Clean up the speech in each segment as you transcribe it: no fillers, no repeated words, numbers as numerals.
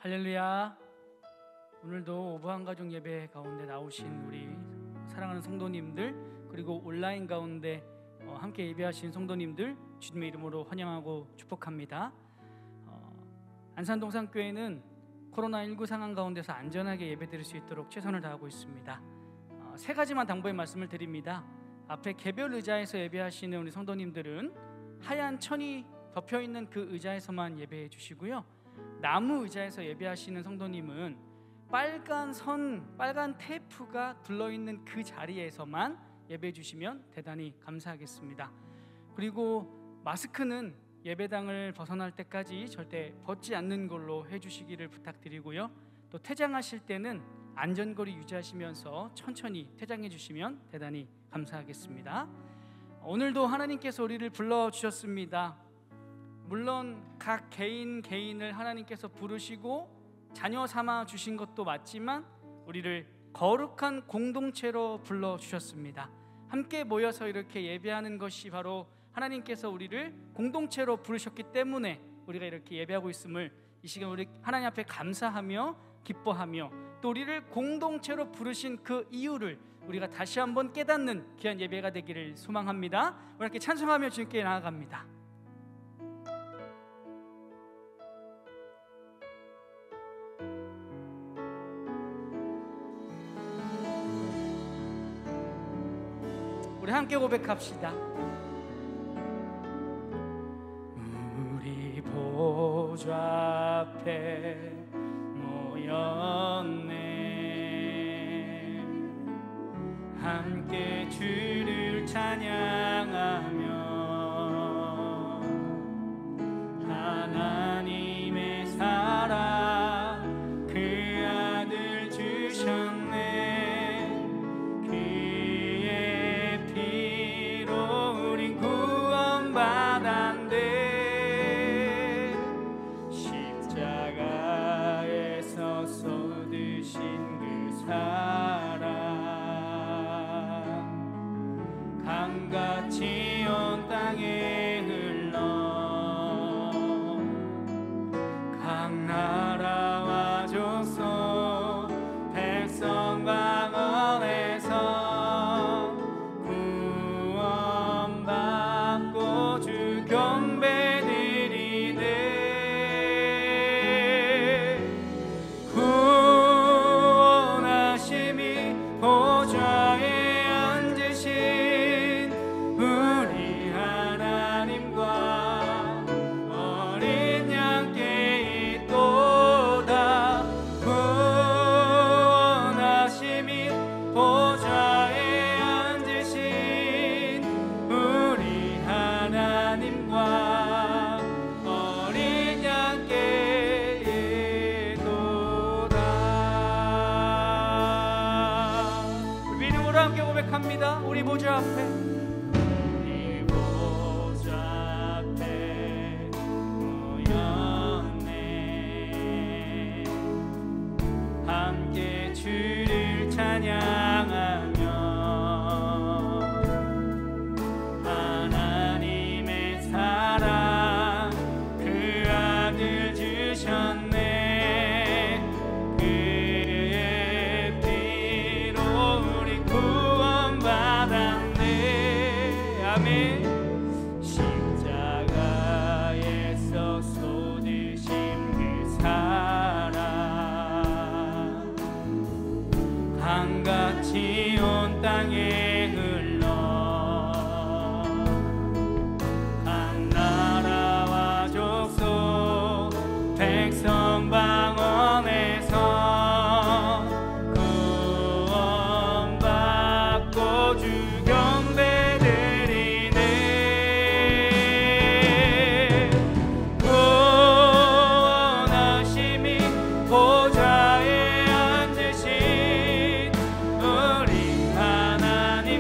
할렐루야. 오늘도 오부한가족 예배 가운데 나오신 우리 사랑하는 성도님들, 그리고 온라인 가운데 함께 예배하신 성도님들 주님의 이름으로 환영하고 축복합니다. 안산동산교회는 코로나19 상황 가운데서 안전하게 예배드릴 수 있도록 최선을 다하고 있습니다. 세 가지만 당부의 말씀을 드립니다. 앞에 개별 의자에서 예배하시는 우리 성도님들은 하얀 천이 덮여있는 그 의자에서만 예배해 주시고요, 나무 의자에서 예배하시는 성도님은 빨간 테이프가 둘러있는 그 자리에서만 예배해 주시면 대단히 감사하겠습니다. 그리고 마스크는 예배당을 벗어날 때까지 절대 벗지 않는 걸로 해주시기를 부탁드리고요, 또 퇴장하실 때는 안전거리 유지하시면서 천천히 퇴장해 주시면 대단히 감사하겠습니다. 오늘도 하나님께서 우리를 불러주셨습니다. 물론 각 개인을 하나님께서 부르시고 자녀 삼아 주신 것도 맞지만 우리를 거룩한 공동체로 불러주셨습니다. 함께 모여서 이렇게 예배하는 것이 바로 하나님께서 우리를 공동체로 부르셨기 때문에 우리가 이렇게 예배하고 있음을 이 시간 우리 하나님 앞에 감사하며 기뻐하며, 또 우리를 공동체로 부르신 그 이유를 우리가 다시 한번 깨닫는 귀한 예배가 되기를 소망합니다. 우리 이렇게 찬송하며 주님께 나아갑니다. 우리 함께 고백합시다. 우리 보좌 앞에 모였네. 함께 주를 찬양하며 하나님의 사랑 그 아들 주셨네. 그의 피로 우린 구원받았네. 십자가에서 쏟으신 그 사랑 강같이 온 땅에 흘러 각 나라와 족속 백성 방언에서 구원받고 주 경배드리네. 구원하심이 보좌에 앉으신 우리 하나님과 어린 양께 있도다. 구원하심이 보좌에 앉으신 우리 하나님과 어린 양께 있도다. 우리 믿음으로 함께 고백합니다. 우리 보좌 앞에, 우리 보좌 앞에 모였네. 함께 주를 찬양하며 하나님의 사랑 그 아들 주셨네. 그의 피로 우리 구원받았네. 아멘. 십자가에서 쏟으신 그 사랑 강같이 온 땅에 흘러 각 나라와 족속 백성 방언에서 구원받고 주 경배드리네. 구원하심이 보좌에 앉으신 우리 하나님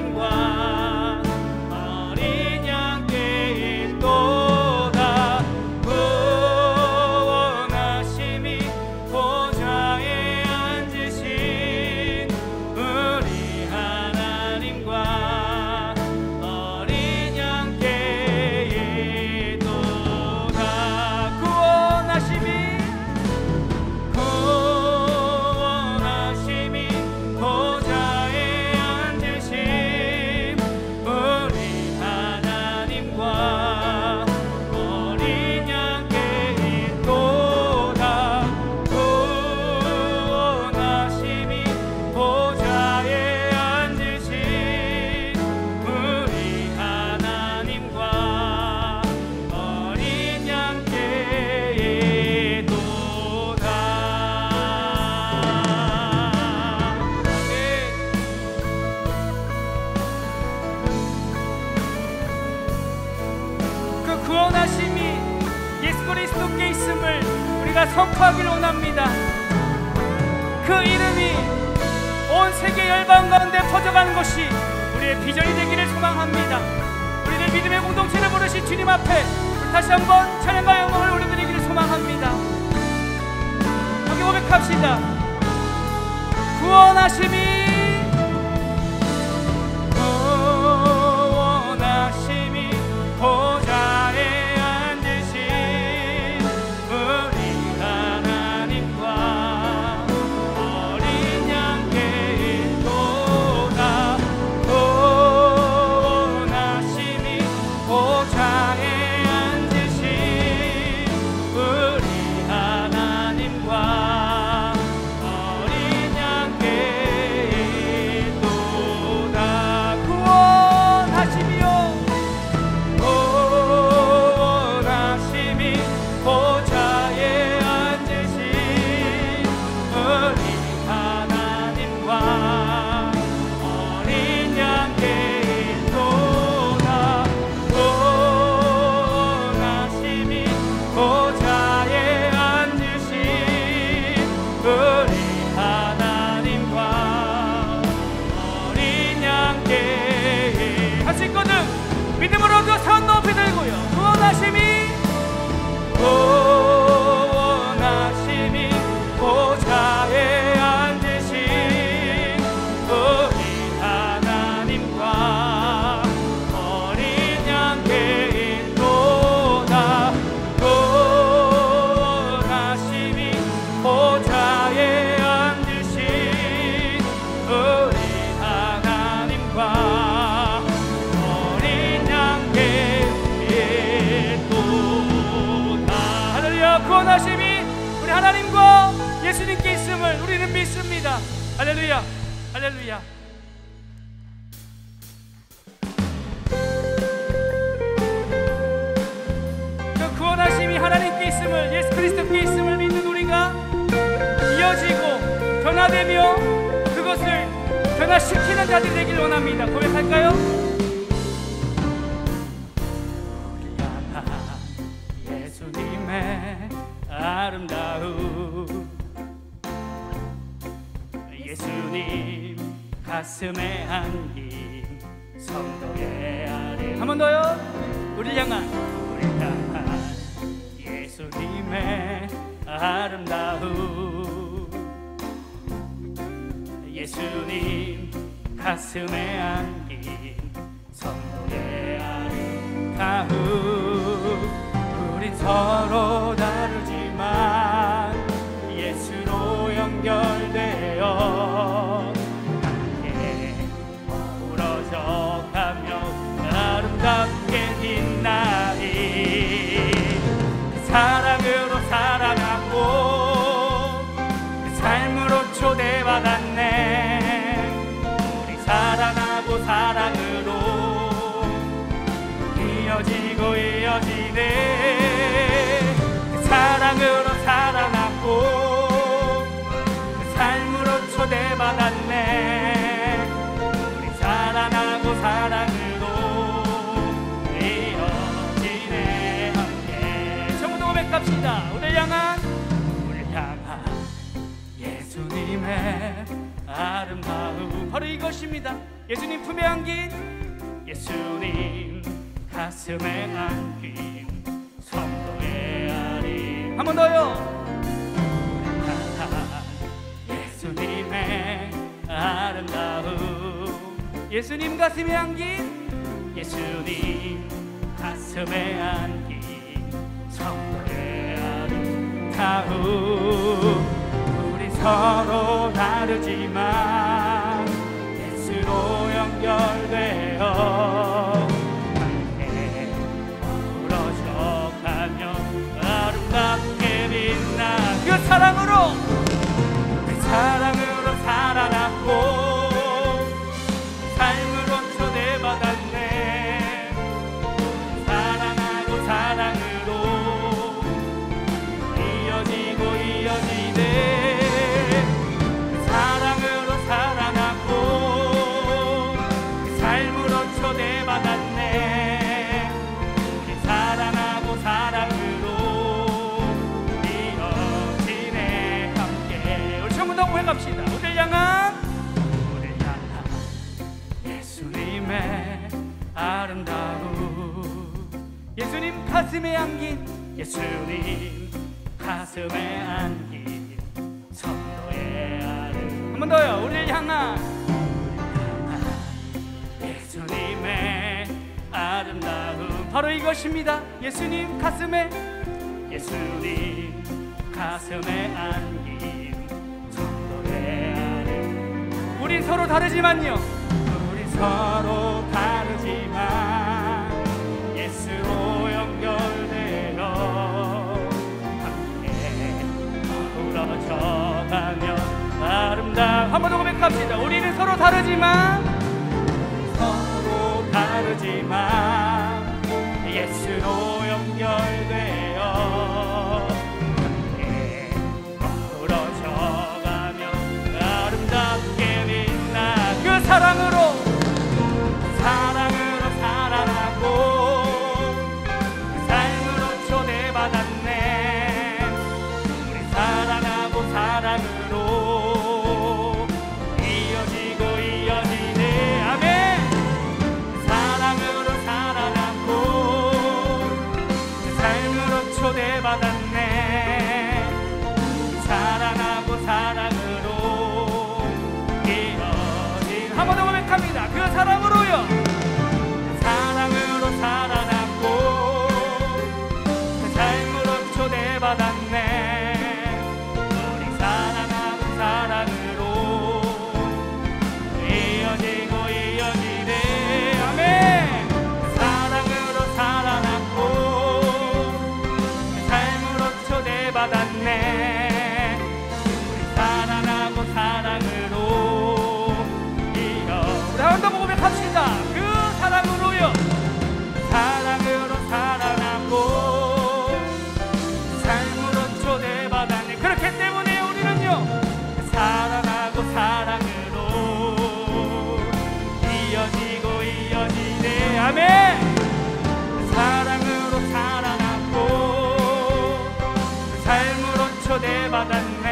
날마다 선포하기를 원합니다. 그 이름이 온 세계 열방 가운데 퍼져가는 것이 우리의 비전이 되기를 소망합니다. 우리를 믿음의 공동체를 부르신 주님 앞에 다시 한번 찬양과 영광을 올려드리기를 소망합니다. 함께 고백합시다. 구원하심이 보좌에 앉으신 우리 하나님과 어린 양의 도다. 구원하심이 보좌에 앉으신 우리 하나님과 어린 양의 도다. 구원하심이요 보좌에 앉으신 우리 하나님과 어린 양의 도다. 구원하심이 보좌에 앉으신 우리 하나님과 어린 양의 할 수 있거든. 믿음으로도 손 높이 들고요. 구원하심이 구원하심이 보좌에 앉으신 우리 하나님과 어린 양의 인도다. 구원하심이 보좌에 앉으신 우리 하나님과 어린 양의 인도다. 구원하심이 우리 하나님과 예수님께 있음을 우리는 믿습니다. 할렐루야, 할렐루야. 그 구원하심이 하나님께 있음을, 예수 그리스도께 있음을 믿는 우리가 이어지고 변화되며 그것을 변화시키는 자들이 되길 원합니다. 고백할까요? 아름다운 예수님 가슴에 안긴 성도의 아름. 한 번 더요. 우리 향한 예수님의 아름다운 예수님 가슴에 안긴 성도의 아름다운. 우린 서로 다르지만 예수로 연결되어 함께 어우러져 가며 아름답게 빛나리. 그 사랑으로 살아가고 그 삶으로 초대받았네. 우리 사랑하고 사랑으로 이어지고 이어지네. 사랑으로 살아났고 그 삶으로 초대받았네. 우리 사랑하고 사랑으로 이어지네. 함께 전부 고백합시다. 우리를 향한 예수님의 아름다움. 바로 이것입니다. 예수님 품에 안긴, 예수님 가슴에 안긴 성도의 아림. 한 번 더요. 예수님의 아름다움. 예수님 가슴에 안긴, 예수님 가슴에 안긴 성도의 아름다움. 우리 서로 다르지만 예수로 연결되어 아름답게 빛나. 그 사랑으로 살아났고 삶으로 초대받았네. 사랑하고 사랑으로 이어지고 이어지네. 사랑으로 살아났고 삶으로 초대받았네. 우리 사랑하고 사랑으로 이어지네. 가슴에 아름다움. 예수님 가슴에 안긴, 예수님 가슴에 안긴 성도의 아름. 한 번 더요. 우리를 향한 예수님의 아름다움, 바로 이것입니다. 예수님 가슴에, 예수님 가슴에 안긴 성도의 아름. 우린 서로 다르지만요, 우린 서로 다르지만 예수로 연결되어 함께 어우러져가며 아름다움. 한 번 더 고백합시다. 우리는 서로 다르지만, 서로 다르지만 예수로 연결되어 함께 어우러져가며 아름답게 빛나. 그 사랑으로 살아나고 그 삶으로 초대받았네. 우리 사랑하고 사랑으로 이어지고 이어지네. 아멘. 사랑으로 살아나고 그 삶으로 초대받았네. 사랑하고 사랑으로 이어진. 한 번 더 고백합니다. 그 사랑으로요, 사랑으로 살아남고 그 삶으로 초대받았네. 우리 사랑하고 사랑으로 이어지고 이어지네. 아멘. 사랑으로 살아남고 그 삶으로 초대받았네. 우리 사랑하고 사랑으로 이어. 우리 한 번 더 고백합시다. 그 사랑으로요, 사랑으로 살아남고 삶으로 초대받았네. 그렇기 때문에 우리는요, 사랑하고 사랑으로 이어지고 이어지네. 아멘. 사랑으로 살아남고 삶으로 초대받았네.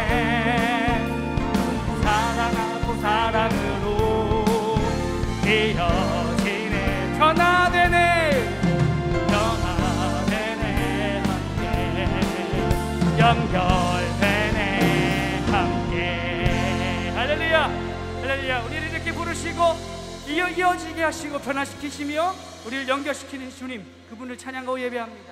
사랑하고 사랑으로 이어지네. 변화되네, 변화되네. 함께 연결되네. 함께. 할렐루야, 할렐루야. 우리를 이렇게 부르시고 이어지게 하시고 변화시키시며 우리를 연결시키는 주님, 그분을 찬양하고 예배합니다.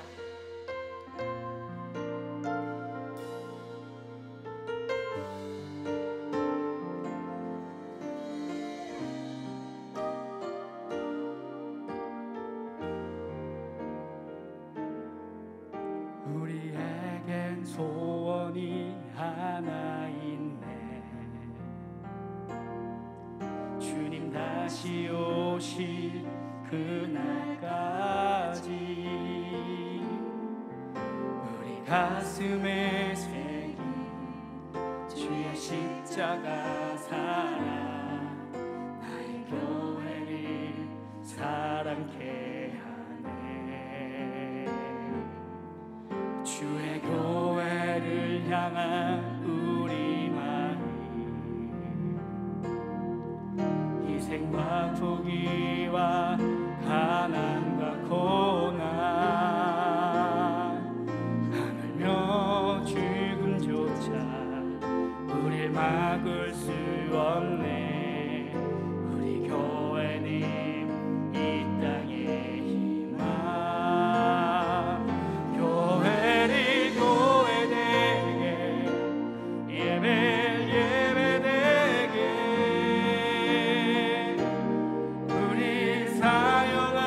우리에겐 소원이 하나 있네. 주님 다시 오실 그날까지 우리 가슴에 새긴 주의 십자가 사랑, 나의 교회를 사랑케 하네. 주의 교회를 향한 우리 마음, 희생과 포기와 가난과 고난, 하늘며 죽음조차 우릴 막을 수 없네. 우리 교회는 이 땅의 희망, 교회를 교회되게, 예배를 예배되게 우리 사용하소서.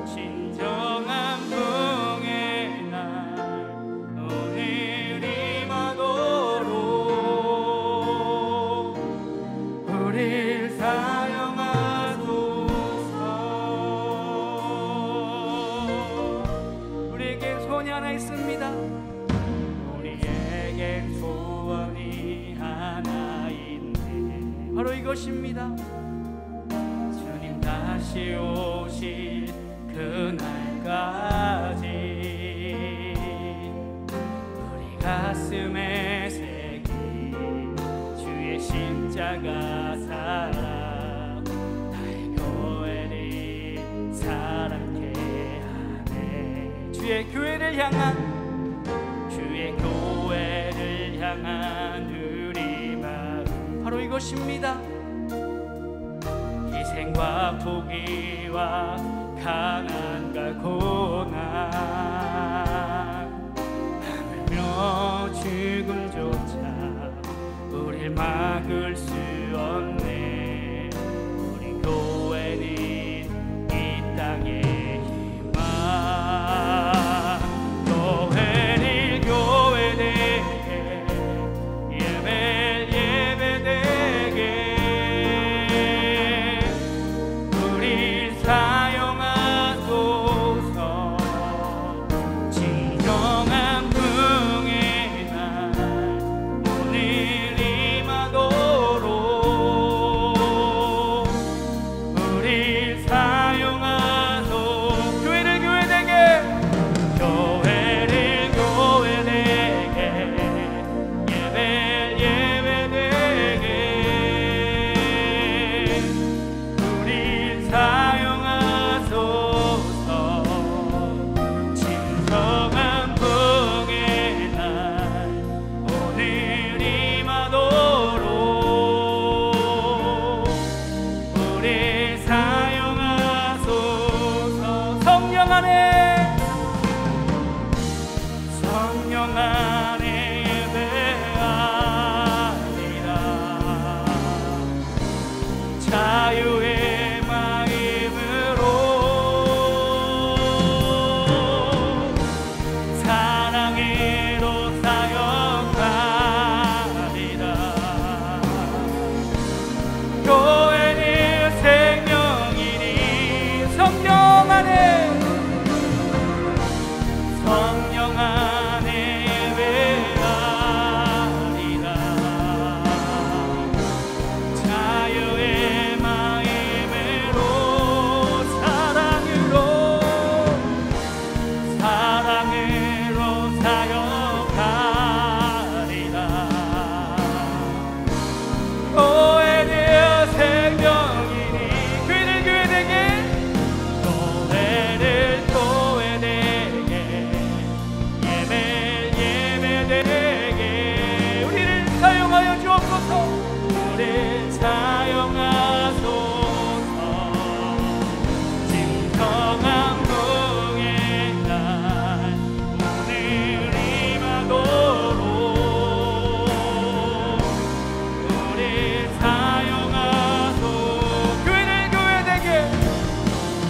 진정한 풍의 날 오늘 임하도록 우리 사용하소서. 우리에겐 소원이 하나 있습니다. 우리에겐 소원이 하나 있네. 바로 이것입니다. 주님 다시 오실 그날까지 우리 가슴에 새긴 주의 십자가 십자가 사랑 나의 교회를 사랑케 하네. 주의 교회를 향한 우리 마음 바로 이것입니다. 희생과 포기와 가난과 고난 하물며 죽음조차 우릴 막을 수 없네. 우리 교회는 이 땅의 희망. 교회를 교회되게 예배를 예배되게 우리 사용하소서. 진정한 부흥의 날 오늘 임하도록 우리 사용하소. 교회를 교회되게 교회를 교회되게 예배를 예배되게 우리 사용하소서. 진정한 부흥의 날 오늘 임하도록 우리 사용하소서. 성령 안에 예배하리라. 자유의 마음으로 사랑으로 사역하리라. 교회는 생명이니 성령 안에 예배하리라. 자유의 마음으로 사랑으로 사역하리라. 교회는 생명이니 교회를 교회되게 교회를 교회되게 예배를 예배되게 우리를 사용하여 주옵소서. 우리를 사용하소서. 진정한 부흥의 날 오늘 임하도록 우리 사용하소. 교회를 교회되게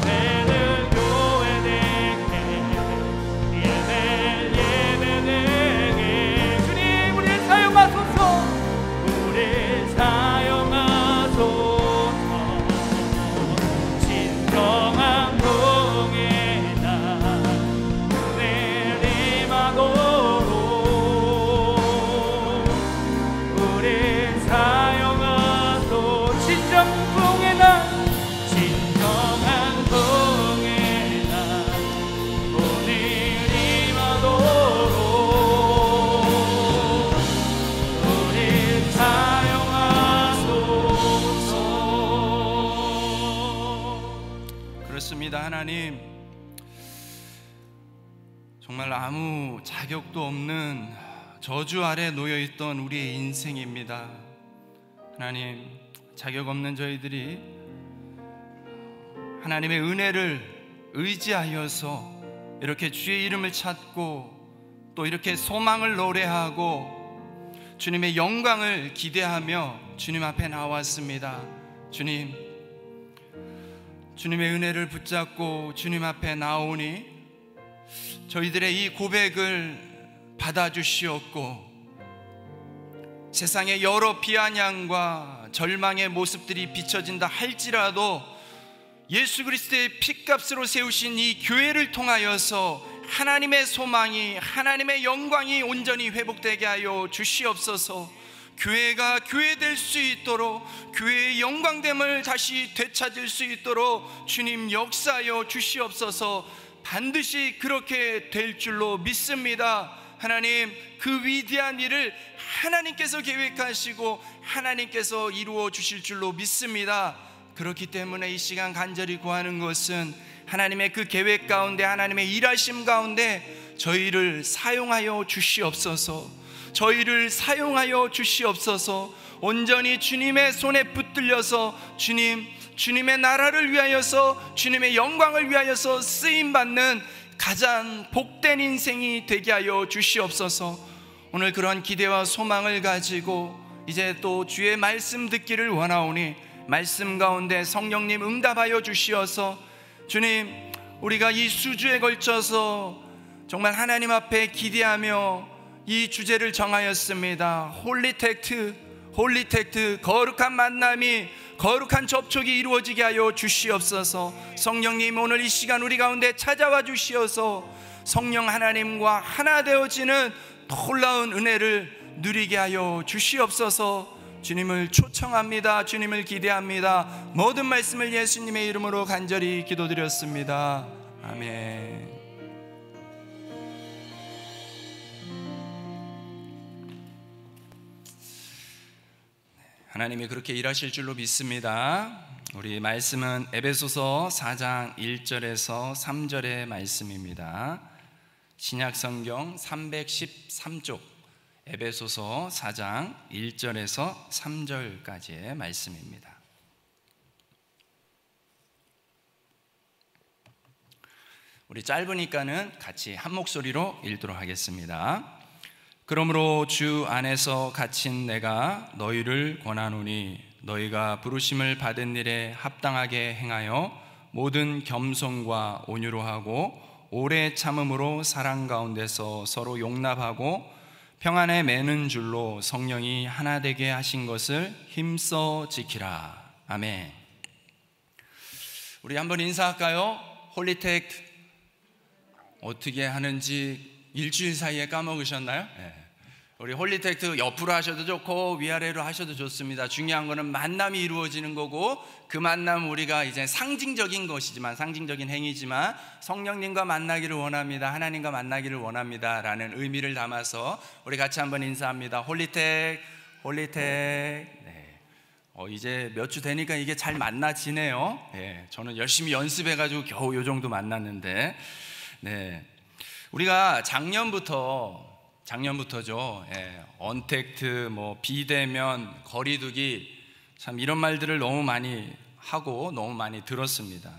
교회를 교회되게 예배를 예배되게 주님 우리를 사용하소서. 우리를 사용하소서. 진정한 부흥의 날 오늘 임하도록 우리를 사용하소. 진정 부흥의 날 진정한 부흥의 날 오늘 임하도록 우리 사용하소서. 그렇습니다. 하나님, 정말 아무 자격도 없는 저주 아래 놓여있던 우리의 인생입니다. 하나님, 자격 없는 저희들이 하나님의 은혜를 의지하여서 이렇게 주의 이름을 찾고 또 이렇게 소망을 노래하고 주님의 영광을 기대하며 주님 앞에 나왔습니다. 주님, 주님의 은혜를 붙잡고 주님 앞에 나오니 저희들의 이 고백을 받아주시옵고 세상의 여러 비아냥과 절망의 모습들이 비춰진다 할지라도 예수 그리스도의 피값으로 세우신 이 교회를 통하여서 하나님의 소망이, 하나님의 영광이 온전히 회복되게 하여 주시옵소서. 교회가 교회될 수 있도록, 교회의 영광됨을 다시 되찾을 수 있도록 주님 역사하여 주시옵소서. 반드시 그렇게 될 줄로 믿습니다. 하나님, 그 위대한 일을 하나님께서 계획하시고 하나님께서 이루어 주실 줄로 믿습니다. 그렇기 때문에 이 시간 간절히 구하는 것은 하나님의 그 계획 가운데, 하나님의 일하심 가운데 저희를 사용하여 주시옵소서. 저희를 사용하여 주시옵소서. 온전히 주님의 손에 붙들려서 주님의 나라를 위하여서, 주님의 영광을 위하여서 쓰임받는 가장 복된 인생이 되게 하여 주시옵소서. 오늘 그런 기대와 소망을 가지고 이제 또 주의 말씀 듣기를 원하오니 말씀 가운데 성령님 응답하여 주시어서, 주님, 우리가 이 수주에 걸쳐서 정말 하나님 앞에 기대하며 이 주제를 정하였습니다. 홀리택트, 거룩한 만남이, 거룩한 접촉이 이루어지게 하여 주시옵소서. 성령님, 오늘 이 시간 우리 가운데 찾아와 주시어서 성령 하나님과 하나 되어지는 놀라운 은혜를 누리게 하여 주시옵소서. 주님을 초청합니다. 주님을 기대합니다. 모든 말씀을 예수님의 이름으로 간절히 기도드렸습니다. 아멘. 하나님이 그렇게 일하실 줄로 믿습니다. 우리 말씀은 에베소서 4장 1절에서 3절의 말씀입니다. 신약성경 313쪽 에베소서 4장 1절에서 3절까지의 말씀입니다. 우리 짧으니까는 같이 한 목소리로 읽도록 하겠습니다. 그러므로 주 안에서 갇힌 내가 너희를 권하노니 너희가 부르심을 받은 일에 합당하게 행하여 모든 겸손과 온유로 하고 오래 참음으로 사랑 가운데서 서로 용납하고 평안에 매는 줄로 성령이 하나 되게 하신 것을 힘써 지키라. 아멘. 우리 한번 인사할까요? 홀리택트 어떻게 하는지 일주일 사이에 까먹으셨나요? 네. 우리 홀리택트 옆으로 하셔도 좋고 위아래로 하셔도 좋습니다. 중요한 거는 만남이 이루어지는 거고, 그 만남 우리가 이제 상징적인 것이지만, 상징적인 행위지만 성령님과 만나기를 원합니다. 하나님과 만나기를 원합니다 라는 의미를 담아서 우리 같이 한번 인사합니다. 홀리택. 네. 이제 몇 주 되니까 이게 잘 만나지네요. 네. 저는 열심히 연습해가지고 겨우 요 정도 만났는데, 네. 우리가 작년부터죠. 언택트, 비대면, 거리두기, 참 이런 말들을 너무 많이 하고 너무 많이 들었습니다.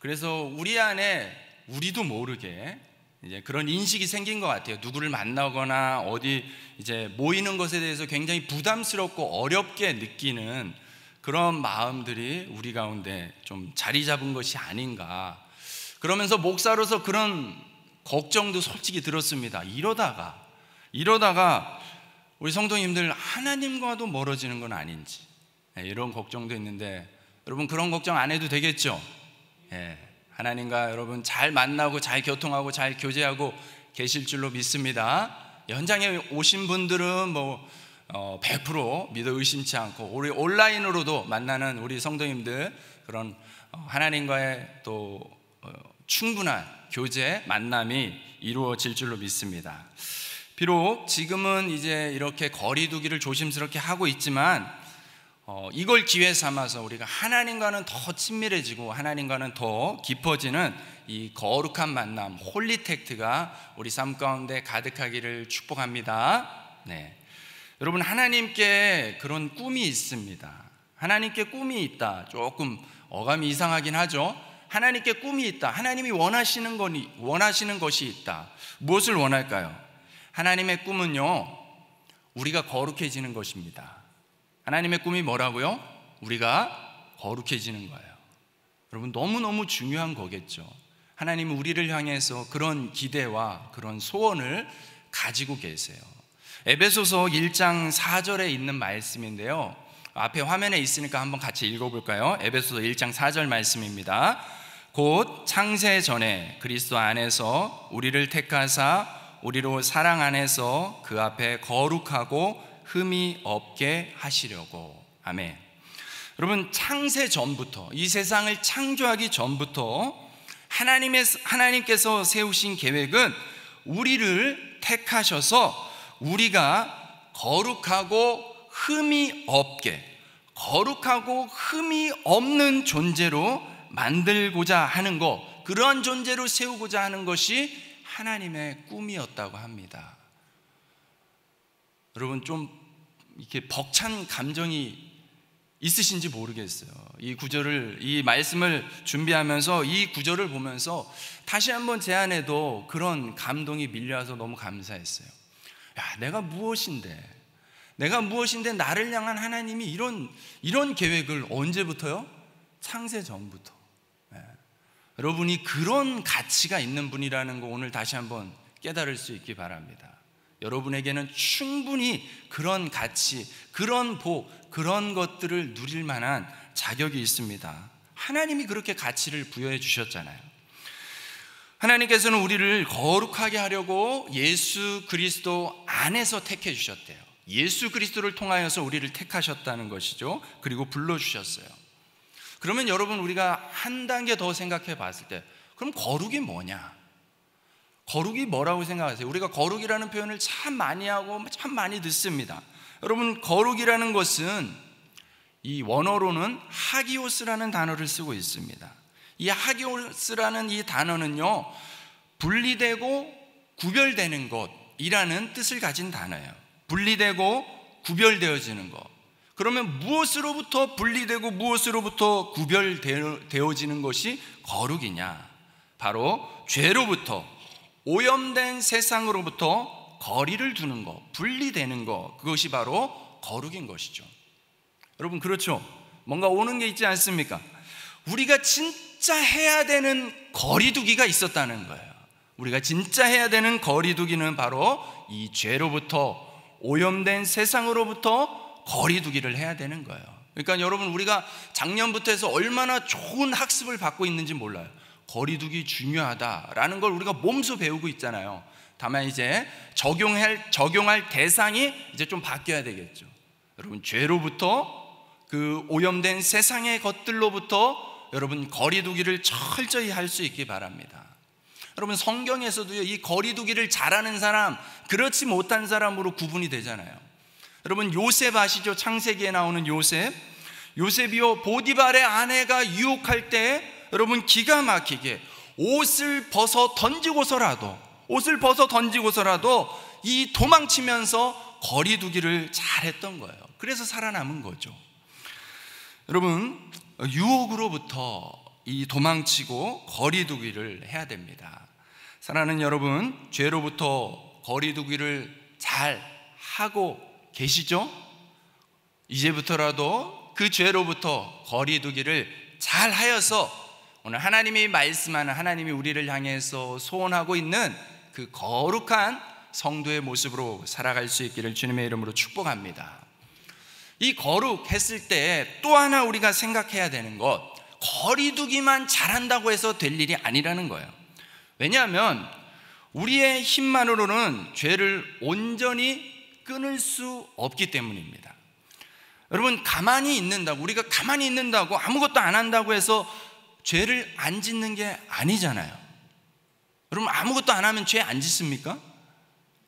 그래서 우리 안에 우리도 모르게 이제 그런 인식이 생긴 것 같아요. 누구를 만나거나 어디 이제 모이는 것에 대해서 굉장히 부담스럽고 어렵게 느끼는 그런 마음들이 우리 가운데 좀 자리 잡은 것이 아닌가. 그러면서 목사로서 그런 걱정도 솔직히 들었습니다. 이러다가 우리 성도님들 하나님과도 멀어지는 건 아닌지, 이런 걱정도 있는데, 여러분 그런 걱정 안 해도 되겠죠? 하나님과 여러분 잘 만나고 잘 교통하고 잘 교제하고 계실 줄로 믿습니다. 현장에 오신 분들은 100% 믿어 의심치 않고, 우리 온라인으로도 만나는 우리 성도님들, 그런 하나님과의 또 충분한 교제, 만남이 이루어질 줄로 믿습니다. 비록 지금은 이제 이렇게 거리두기를 조심스럽게 하고 있지만, 이걸 기회 삼아서 우리가 하나님과는 더 친밀해지고 하나님과는 더 깊어지는 이 거룩한 만남, 홀리택트가 우리 삶 가운데 가득하기를 축복합니다. 네. 여러분, 하나님께 그런 꿈이 있습니다. 하나님께 꿈이 있다. 조금 어감이 이상하긴 하죠. 하나님께 꿈이 있다. 하나님이 원하시는 것이 있다. 무엇을 원할까요? 하나님의 꿈은요, 우리가 거룩해지는 것입니다. 하나님의 꿈이 뭐라고요? 우리가 거룩해지는 거예요. 여러분, 너무너무 중요한 거겠죠. 하나님은 우리를 향해서 그런 기대와 그런 소원을 가지고 계세요. 에베소서 1장 4절에 있는 말씀인데요, 앞에 화면에 있으니까 한번 같이 읽어볼까요? 에베소서 1장 4절 말씀입니다. 곧 창세 전에 그리스도 안에서 우리를 택하사 우리로 사랑 안에서 그 앞에 거룩하고 흠이 없게 하시려고. 아멘. 여러분, 창세 전부터, 이 세상을 창조하기 전부터 하나님께서 세우신 계획은 우리를 택하셔서 우리가 거룩하고 흠이 없게, 거룩하고 흠이 없는 존재로 만들고자 하는 것, 그러한 존재로 세우고자 하는 것이 하나님의 꿈이었다고 합니다. 여러분, 좀 이렇게 벅찬 감정이 있으신지 모르겠어요. 이 구절을, 이 말씀을 준비하면서 이 구절을 보면서 다시 한번 제 안에도 그런 감동이 밀려와서 너무 감사했어요. 야, 내가 무엇인데 나를 향한 하나님이 이런 계획을 언제부터요? 창세 전부터. 여러분이 그런 가치가 있는 분이라는 거 오늘 다시 한번 깨달을 수 있기 바랍니다. 여러분에게는 충분히 그런 가치, 그런 복, 그런 것들을 누릴 만한 자격이 있습니다. 하나님이 그렇게 가치를 부여해 주셨잖아요. 하나님께서는 우리를 거룩하게 하려고 예수 그리스도 안에서 택해 주셨대요. 예수 그리스도를 통하여서 우리를 택하셨다는 것이죠. 그리고 불러주셨어요. 그러면 여러분, 우리가 한 단계 더 생각해 봤을 때, 그럼 거룩이 뭐냐? 거룩이 뭐라고 생각하세요? 우리가 거룩이라는 표현을 참 많이 하고 참 많이 듣습니다. 여러분, 거룩이라는 것은 이 원어로는 하기오스라는 단어를 쓰고 있습니다. 이 하기오스라는 이 단어는요, 분리되고 구별되는 것이라는 뜻을 가진 단어예요. 분리되고 구별되어지는 것. 그러면 무엇으로부터 분리되고 무엇으로부터 구별되어지는 것이 거룩이냐? 바로 죄로부터, 오염된 세상으로부터 거리를 두는 것, 분리되는 것, 그것이 바로 거룩인 것이죠. 여러분, 그렇죠? 뭔가 오는 게 있지 않습니까? 우리가 진짜 해야 되는 거리두기가 있었다는 거예요. 우리가 진짜 해야 되는 거리두기는 바로 이 죄로부터, 오염된 세상으로부터 거리두기를 해야 되는 거예요. 그러니까 여러분, 우리가 작년부터 해서 얼마나 좋은 학습을 받고 있는지 몰라요. 거리두기 중요하다라는 걸 우리가 몸소 배우고 있잖아요. 다만 이제 적용할 대상이 이제 좀 바뀌어야 되겠죠. 여러분, 죄로부터, 그 오염된 세상의 것들로부터 여러분 거리두기를 철저히 할 수 있기 바랍니다. 여러분, 성경에서도요, 이 거리두기를 잘하는 사람, 그렇지 못한 사람으로 구분이 되잖아요. 여러분, 요셉 아시죠? 창세기에 나오는 요셉이요, 보디발의 아내가 유혹할 때 여러분 기가 막히게 옷을 벗어 던지고서라도 이 도망치면서 거리두기를 잘했던 거예요. 그래서 살아남은 거죠. 여러분, 유혹으로부터 이 도망치고 거리두기를 해야 됩니다. 사랑하는 여러분, 죄로부터 거리두기를 잘 하고 계시죠? 이제부터라도 그 죄로부터 거리두기를 잘 하여서 오늘 하나님이 말씀하는, 하나님이 우리를 향해서 소원하고 있는 그 거룩한 성도의 모습으로 살아갈 수 있기를 주님의 이름으로 축복합니다. 이 거룩했을 때 또 하나 우리가 생각해야 되는 것, 거리두기만 잘한다고 해서 될 일이 아니라는 거예요. 왜냐하면 우리의 힘만으로는 죄를 온전히 끊을 수 없기 때문입니다. 여러분, 우리가 가만히 있는다고 아무것도 안 한다고 해서 죄를 안 짓는 게 아니잖아요. 여러분, 아무것도 안 하면 죄 안 짓습니까?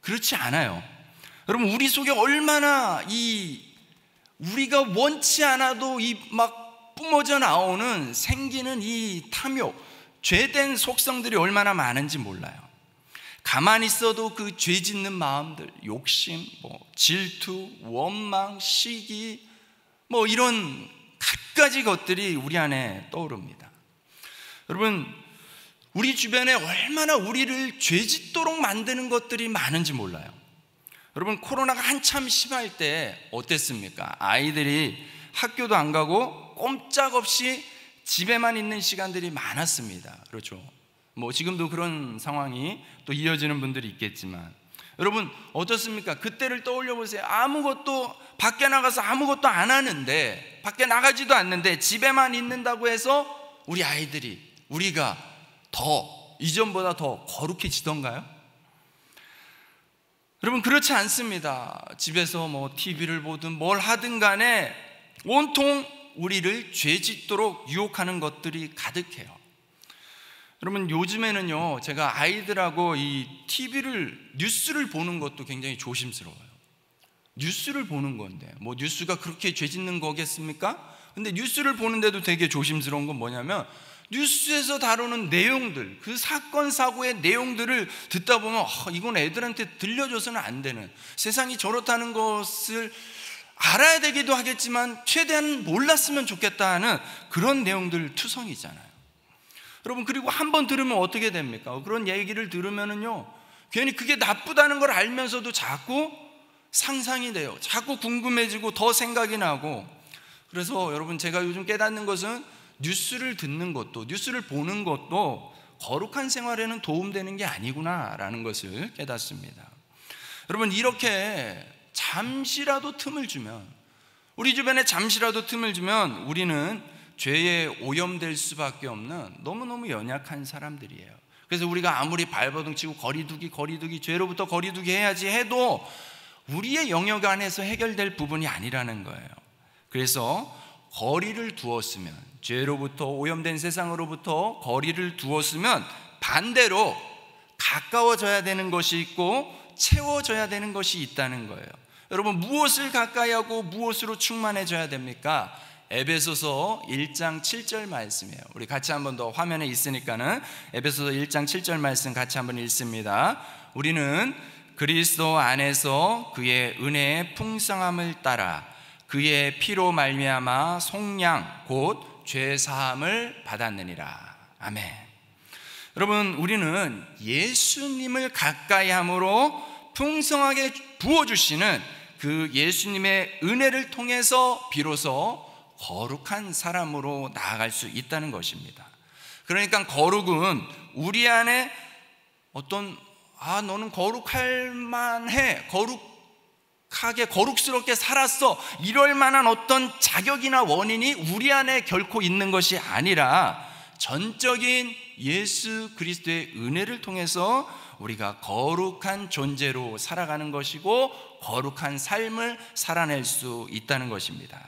그렇지 않아요. 여러분, 우리 속에 얼마나 우리가 원치 않아도 막 뿜어져 나오는, 생기는 이 탐욕, 죄된 속성들이 얼마나 많은지 몰라요. 가만히 있어도 그 죄 짓는 마음들, 욕심, 질투, 원망, 시기, 이런 갖가지 것들이 우리 안에 떠오릅니다. 여러분, 우리 주변에 얼마나 우리를 죄 짓도록 만드는 것들이 많은지 몰라요. 여러분, 코로나가 한참 심할 때 어땠습니까? 아이들이 학교도 안 가고 꼼짝없이 집에만 있는 시간들이 많았습니다. 그렇죠? 지금도 그런 상황이 또 이어지는 분들이 있겠지만, 여러분 어떻습니까? 그때를 떠올려 보세요. 밖에 나가서 아무것도 안 하는데, 밖에 나가지도 않는데 집에만 있는다고 해서 우리 아이들이, 우리가 이전보다 더 거룩해지던가요? 여러분, 그렇지 않습니다. 집에서 TV를 보든 뭘 하든 간에 온통 우리를 죄짓도록 유혹하는 것들이 가득해요. 여러분, 요즘에는요, 제가 아이들하고 이 뉴스를 보는 것도 굉장히 조심스러워요. 뉴스를 보는 건데, 뭐 뉴스가 그렇게 죄 짓는 거겠습니까? 근데 뉴스를 보는데도 되게 조심스러운 건 뭐냐면, 뉴스에서 다루는 내용들, 그 사건 사고의 내용들을 듣다 보면 이건 애들한테 들려줘서는 안 되는, 세상이 저렇다는 것을 알아야 되기도 하겠지만 최대한 몰랐으면 좋겠다 하는 그런 내용들 투성이잖아요. 여러분, 그리고 한번 들으면 어떻게 됩니까? 그런 얘기를 들으면은요, 괜히 그게 나쁘다는 걸 알면서도 자꾸 상상이 돼요. 자꾸 궁금해지고 더 생각이 나고. 그래서 여러분, 제가 요즘 깨닫는 것은 뉴스를 듣는 것도, 뉴스를 보는 것도 거룩한 생활에는 도움되는 게 아니구나라는 것을 깨닫습니다. 여러분, 이렇게 잠시라도 틈을 주면, 우리 주변에 잠시라도 틈을 주면 우리는 죄에 오염될 수밖에 없는 너무너무 연약한 사람들이에요. 그래서 우리가 아무리 발버둥 치고 거리두기, 죄로부터 거리두기 해야지 해도 우리의 영역 안에서 해결될 부분이 아니라는 거예요. 그래서 거리를 두었으면, 죄로부터 오염된 세상으로부터 거리를 두었으면 반대로 가까워져야 되는 것이 있고 채워져야 되는 것이 있다는 거예요. 여러분, 무엇을 가까이 하고 무엇으로 충만해져야 됩니까? 에베소서 1장 7절 말씀이에요. 우리 같이 한번 더, 화면에 있으니까는 에베소서 1장 7절 말씀 같이 한번 읽습니다. 우리는 그리스도 안에서 그의 은혜의 풍성함을 따라 그의 피로 말미암아 속량 곧 죄 사함을 받았느니라. 아멘. 여러분, 우리는 예수님을 가까이 함으로 풍성하게 부어주시는 그 예수님의 은혜를 통해서 비로소 거룩한 사람으로 나아갈 수 있다는 것입니다. 그러니까 거룩은 우리 안에 어떤 너는 거룩할 만해, 거룩스럽게 살았어, 이럴 만한 어떤 자격이나 원인이 우리 안에 결코 있는 것이 아니라 전적인 예수 그리스도의 은혜를 통해서 우리가 거룩한 존재로 살아가는 것이고 거룩한 삶을 살아낼 수 있다는 것입니다.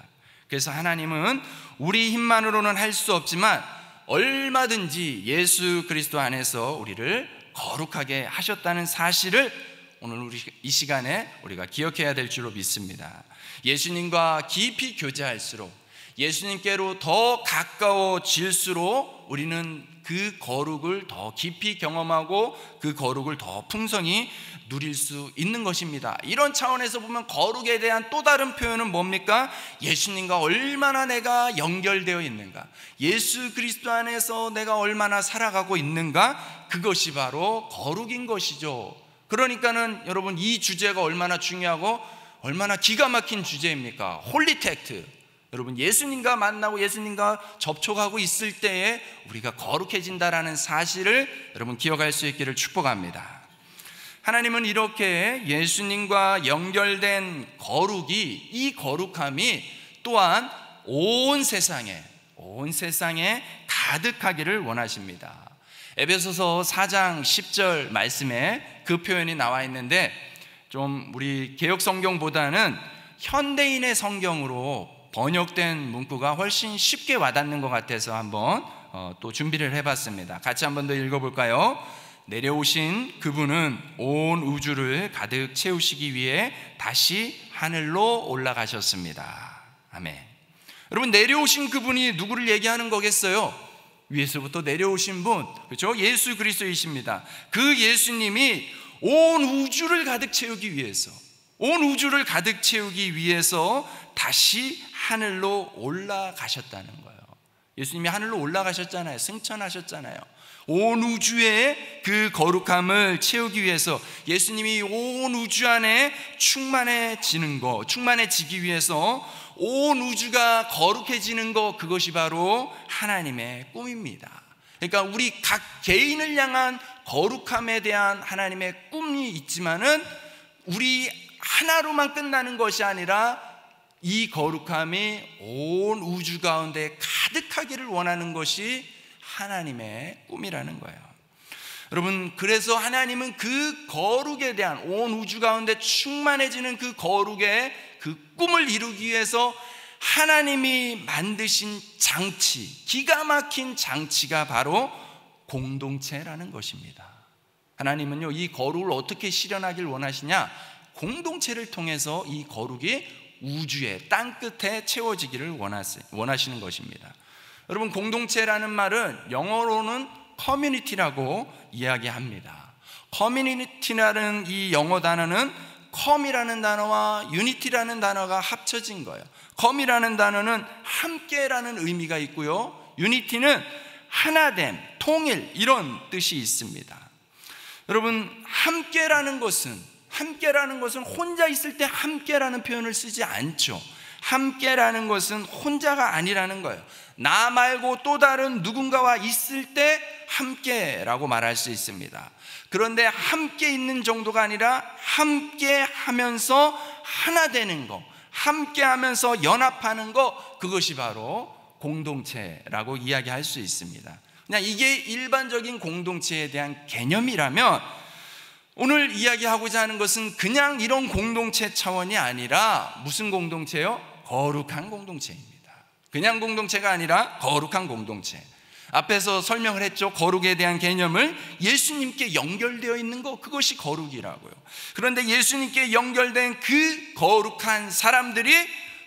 그래서 하나님은 우리 힘만으로는 할 수 없지만 얼마든지 예수 그리스도 안에서 우리를 거룩하게 하셨다는 사실을 오늘 우리 이 시간에 우리가 기억해야 될 줄로 믿습니다. 예수님과 깊이 교제할수록, 예수님께로 더 가까워질수록 우리는 그 거룩을 더 깊이 경험하고 그 거룩을 더 풍성히 누릴 수 있는 것입니다. 이런 차원에서 보면 거룩에 대한 또 다른 표현은 뭡니까? 예수님과 얼마나 내가 연결되어 있는가, 예수 그리스도 안에서 내가 얼마나 살아가고 있는가, 그것이 바로 거룩인 것이죠. 그러니까는 여러분, 이 주제가 얼마나 중요하고 얼마나 기가 막힌 주제입니까? 홀리텍트. 여러분, 예수님과 만나고 예수님과 접촉하고 있을 때에 우리가 거룩해진다라는 사실을 여러분 기억할 수 있기를 축복합니다. 하나님은 이렇게 예수님과 연결된 거룩이, 이 거룩함이 또한 온 세상에 가득하기를 원하십니다. 에베소서 4장 10절 말씀에 그 표현이 나와 있는데, 좀 우리 개역 성경보다는 현대인의 성경으로 번역된 문구가 훨씬 쉽게 와닿는 것 같아서 한번 또 준비를 해봤습니다. 같이 한번 더 읽어볼까요? 내려오신 그분은 온 우주를 가득 채우시기 위해 다시 하늘로 올라가셨습니다. 아멘. 여러분, 내려오신 그분이 누구를 얘기하는 거겠어요? 위에서부터 내려오신 분, 그렇죠? 예수 그리스도이십니다. 그 예수님이 온 우주를 가득 채우기 위해서 다시 하늘로 올라가셨다는 거예요. 예수님이 하늘로 올라가셨잖아요. 승천하셨잖아요. 온 우주의 그 거룩함을 채우기 위해서 예수님이 온 우주 안에 충만해지기 위해서 온 우주가 거룩해지는 것, 그것이 바로 하나님의 꿈입니다. 그러니까 우리 각 개인을 향한 거룩함에 대한 하나님의 꿈이 있지만은 우리 하나로만 끝나는 것이 아니라 이 거룩함이 온 우주 가운데 가득하기를 원하는 것이 하나님의 꿈이라는 거예요. 여러분, 그래서 하나님은 그 거룩에 대한, 온 우주 가운데 충만해지는 그 거룩의 그 꿈을 이루기 위해서 하나님이 만드신 장치, 기가 막힌 장치가 바로 공동체라는 것입니다. 하나님은요, 이 거룩을 어떻게 실현하길 원하시냐? 공동체를 통해서 이 거룩이 우주의 땅끝에 채워지기를 원하시는 것입니다. 여러분, 공동체라는 말은 영어로는 커뮤니티라고 이야기합니다. 커뮤니티라는 이 영어 단어는 컴이라는 단어와 유니티라는 단어가 합쳐진 거예요. 컴이라는 단어는 함께라는 의미가 있고요, 유니티는 하나됨, 통일, 이런 뜻이 있습니다. 여러분, 함께라는 것은 혼자 있을 때 함께라는 표현을 쓰지 않죠. 함께라는 것은 혼자가 아니라는 거예요. 나 말고 또 다른 누군가와 있을 때 함께라고 말할 수 있습니다. 그런데 함께 있는 정도가 아니라 함께 하면서 하나 되는 거, 함께 하면서 연합하는 거, 그것이 바로 공동체라고 이야기할 수 있습니다. 그냥 이게 일반적인 공동체에 대한 개념이라면, 오늘 이야기하고자 하는 것은 그냥 이런 공동체 차원이 아니라 무슨 공동체요? 거룩한 공동체입니다. 그냥 공동체가 아니라 거룩한 공동체. 앞에서 설명을 했죠. 거룩에 대한 개념을 예수님께 연결되어 있는 것, 그것이 거룩이라고요. 그런데 예수님께 연결된 그 거룩한 사람들이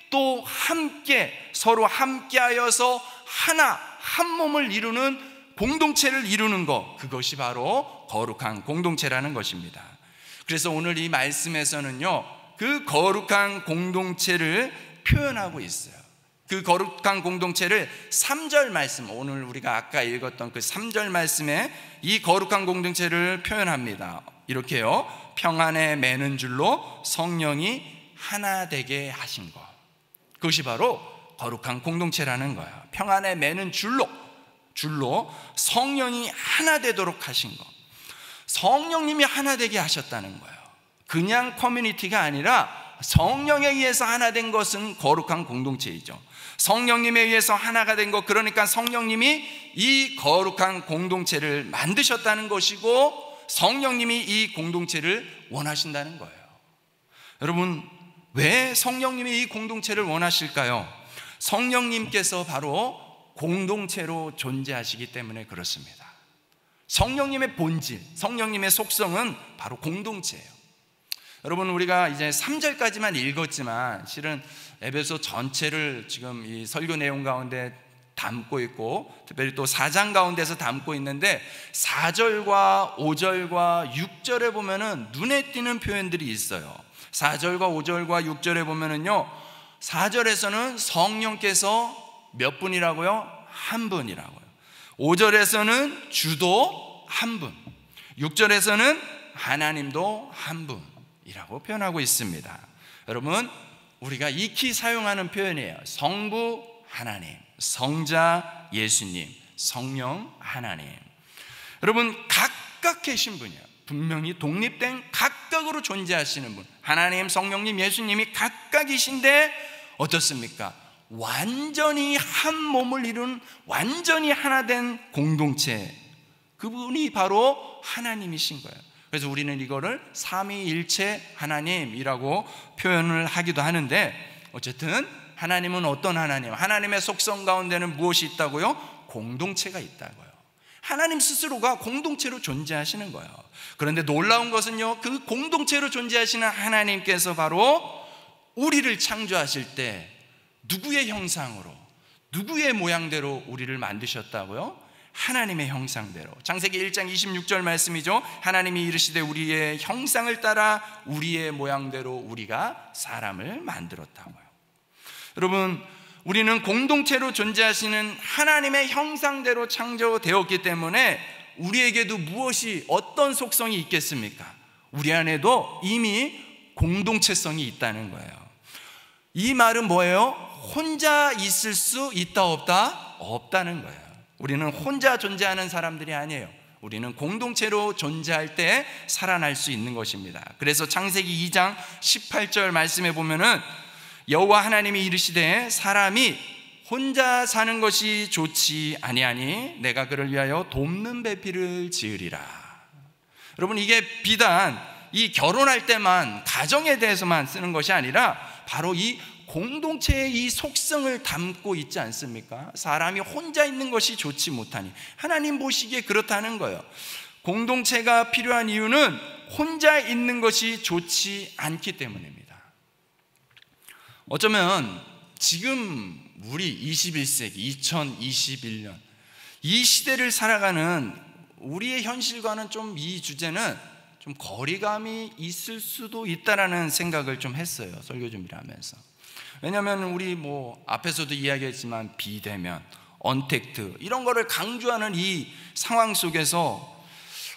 또 함께, 서로 함께하여서 하나, 한 몸을 이루는 공동체를 이루는 것, 그것이 바로 거룩한 공동체라는 것입니다. 그래서 오늘 이 말씀에서는요, 그 거룩한 공동체를 표현하고 있어요. 그 거룩한 공동체를 3절 말씀, 오늘 우리가 아까 읽었던 그 3절 말씀에 이 거룩한 공동체를 표현합니다. 이렇게요, 평안에 매는 줄로 성령이 하나 되게 하신 것, 그것이 바로 거룩한 공동체라는 거예요. 평안에 매는 줄로 성령이 하나 되도록 하신 것, 성령님이 하나 되게 하셨다는 거예요. 그냥 커뮤니티가 아니라 성령에 의해서 하나 된 것은 거룩한 공동체이죠. 성령님에 의해서 하나가 된 것, 그러니까 성령님이 이 거룩한 공동체를 만드셨다는 것이고, 성령님이 이 공동체를 원하신다는 거예요. 여러분, 왜 성령님이 이 공동체를 원하실까요? 성령님께서 바로 공동체로 존재하시기 때문에 그렇습니다. 성령님의 본질, 성령님의 속성은 바로 공동체예요. 여러분, 우리가 이제 3절까지만 읽었지만 실은 에베소 전체를 지금 이 설교 내용 가운데 담고 있고, 특별히 또 4장 가운데서 담고 있는데, 4절과 5절과 6절에 보면은 눈에 띄는 표현들이 있어요. 4절과 5절과 6절에 보면은요, 4절에서는 성령께서 몇 분이라고요? 한 분이라고요. 5절에서는 주도 한 분, 6절에서는 하나님도 한 분이라고 표현하고 있습니다. 여러분, 우리가 익히 사용하는 표현이에요. 성부 하나님, 성자 예수님, 성령 하나님. 여러분, 각각 계신 분이에요. 분명히 독립된 각각으로 존재하시는 분, 하나님, 성령님, 예수님이 각각이신데 어떻습니까? 완전히 한 몸을 이룬, 완전히 하나 된 공동체, 그분이 바로 하나님이신 거예요. 그래서 우리는 이거를 삼위일체 하나님이라고 표현을 하기도 하는데, 어쨌든 하나님은 어떤 하나님? 하나님의 속성 가운데는 무엇이 있다고요? 공동체가 있다고요. 하나님 스스로가 공동체로 존재하시는 거예요. 그런데 놀라운 것은요, 그 공동체로 존재하시는 하나님께서 바로 우리를 창조하실 때 누구의 형상으로, 누구의 모양대로 우리를 만드셨다고요? 하나님의 형상대로. 창세기 1장 26절 말씀이죠. 하나님이 이르시되 우리의 형상을 따라 우리의 모양대로 우리가 사람을 만들었다고요. 여러분, 우리는 공동체로 존재하시는 하나님의 형상대로 창조되었기 때문에 우리에게도 무엇이, 어떤 속성이 있겠습니까? 우리 안에도 이미 공동체성이 있다는 거예요. 이 말은 뭐예요? 혼자 있을 수 있다 없다? 없다는 거예요. 우리는 혼자 존재하는 사람들이 아니에요. 우리는 공동체로 존재할 때 살아날 수 있는 것입니다. 그래서 창세기 2장 18절 말씀에 보면은 여호와 하나님이 이르시되 사람이 혼자 사는 것이 좋지 아니하니 내가 그를 위하여 돕는 배필을 지으리라. 여러분, 이게 비단 이 결혼할 때만, 가정에 대해서만 쓰는 것이 아니라 바로 이 공동체의 이 속성을 담고 있지 않습니까? 사람이 혼자 있는 것이 좋지 못하니, 하나님 보시기에 그렇다는 거예요. 공동체가 필요한 이유는 혼자 있는 것이 좋지 않기 때문입니다. 어쩌면 지금 우리 21세기 2021년 이 시대를 살아가는 우리의 현실과는 좀 이 주제는 좀 거리감이 있을 수도 있다라는 생각을 좀 했어요. 설교 준비를 하면서. 왜냐하면 우리 앞에서도 이야기했지만 비대면, 언택트 이런 거를 강조하는 이 상황 속에서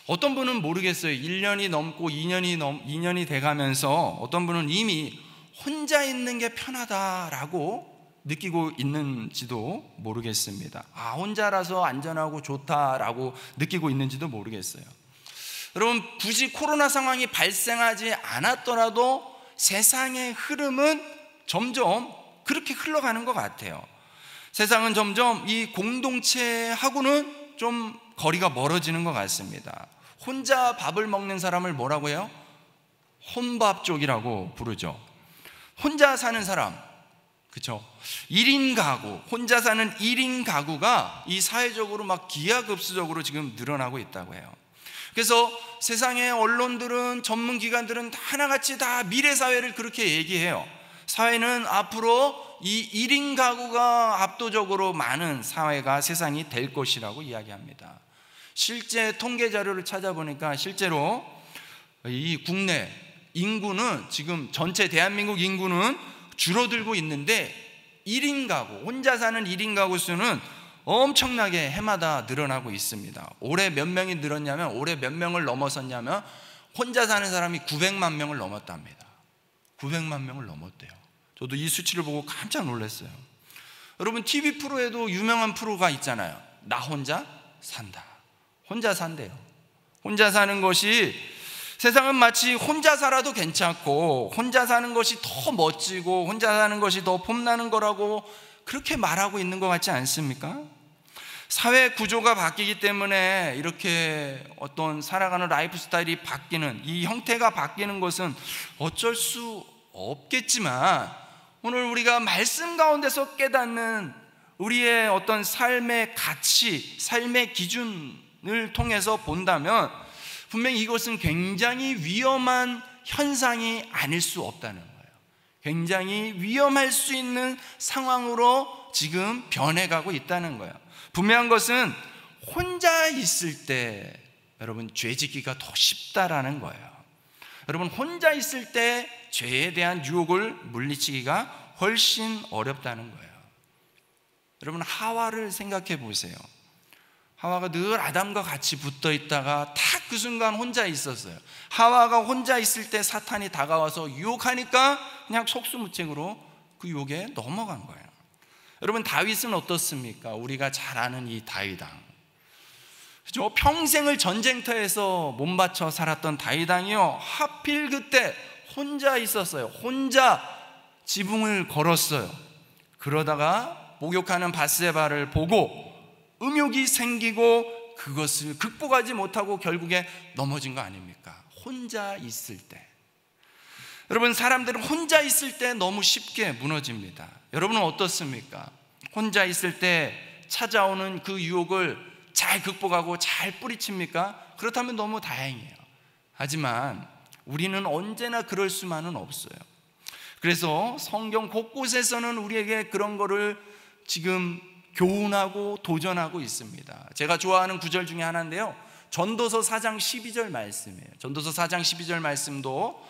어떤 분은 모르겠어요. 1년이 넘고 2년이 돼가면서 어떤 분은 이미 혼자 있는 게 편하다라고 느끼고 있는지도 모르겠습니다. 혼자라서 안전하고 좋다라고 느끼고 있는지도 모르겠어요. 여러분, 굳이 코로나 상황이 발생하지 않았더라도 세상의 흐름은 점점 그렇게 흘러가는 것 같아요. 세상은 점점 이 공동체하고는 좀 거리가 멀어지는 것 같습니다. 혼자 밥을 먹는 사람을 뭐라고 해요? 혼밥족이라고 부르죠. 혼자 사는 사람, 그렇죠? 1인 가구, 혼자 사는 1인 가구가 이 사회적으로 막 기하급수적으로 지금 늘어나고 있다고 해요. 그래서 세상의 언론들은, 전문기관들은 하나같이 다 미래사회를 그렇게 얘기해요. 사회는 앞으로 이 1인 가구가 압도적으로 많은 사회가, 세상이 될 것이라고 이야기합니다. 실제 통계 자료를 찾아보니까 실제로 이 국내 인구는 지금 전체 대한민국 인구는 줄어들고 있는데 1인 가구, 혼자 사는 1인 가구 수는 엄청나게 해마다 늘어나고 있습니다. 올해 몇 명이 늘었냐면, 올해 몇 명을 넘어섰냐면 혼자 사는 사람이 900만 명을 넘었답니다. 900만 명을 넘었대요. 저도 이 수치를 보고 깜짝 놀랐어요. 여러분, TV 프로에도 유명한 프로가 있잖아요. 나 혼자 산다. 혼자 산대요. 혼자 사는 것이, 세상은 마치 혼자 살아도 괜찮고 혼자 사는 것이 더 멋지고 혼자 사는 것이 더 폼나는 거라고 그렇게 말하고 있는 것 같지 않습니까? 사회 구조가 바뀌기 때문에 이렇게 어떤 살아가는 라이프 스타일이 바뀌는, 이 형태가 바뀌는 것은 어쩔 수 없겠지만, 오늘 우리가 말씀 가운데서 깨닫는 우리의 어떤 삶의 가치, 삶의 기준을 통해서 본다면 분명히 이것은 굉장히 위험한 현상이 아닐 수 없다는 거예요. 굉장히 위험할 수 있는 상황으로 지금 변해가고 있다는 거예요. 분명한 것은 혼자 있을 때 여러분 죄짓기가 더 쉽다라는 거예요. 여러분, 혼자 있을 때 죄에 대한 유혹을 물리치기가 훨씬 어렵다는 거예요. 여러분, 하와를 생각해 보세요. 하와가 늘 아담과 같이 붙어 있다가 딱 그 순간 혼자 있었어요. 하와가 혼자 있을 때 사탄이 다가와서 유혹하니까 그냥 속수무책으로 그 유혹에 넘어간 거예요. 여러분, 다윗은 어떻습니까? 우리가 잘 아는 이 다윗 왕, 그죠? 평생을 전쟁터에서 몸바쳐 살았던 다윗 왕이요, 하필 그때 혼자 있었어요. 혼자 지붕을 걸었어요. 그러다가 목욕하는 밧세바를 보고 음욕이 생기고 그것을 극복하지 못하고 결국에 넘어진 거 아닙니까? 혼자 있을 때. 여러분, 사람들은 혼자 있을 때 너무 쉽게 무너집니다. 여러분은 어떻습니까? 혼자 있을 때 찾아오는 그 유혹을 잘 극복하고 잘 뿌리칩니까? 그렇다면 너무 다행이에요. 하지만 우리는 언제나 그럴 수만은 없어요. 그래서 성경 곳곳에서는 우리에게 그런 거를 지금 교훈하고 도전하고 있습니다. 제가 좋아하는 구절 중에 하나인데요, 전도서 4장 12절 말씀이에요. 전도서 4장 12절 말씀도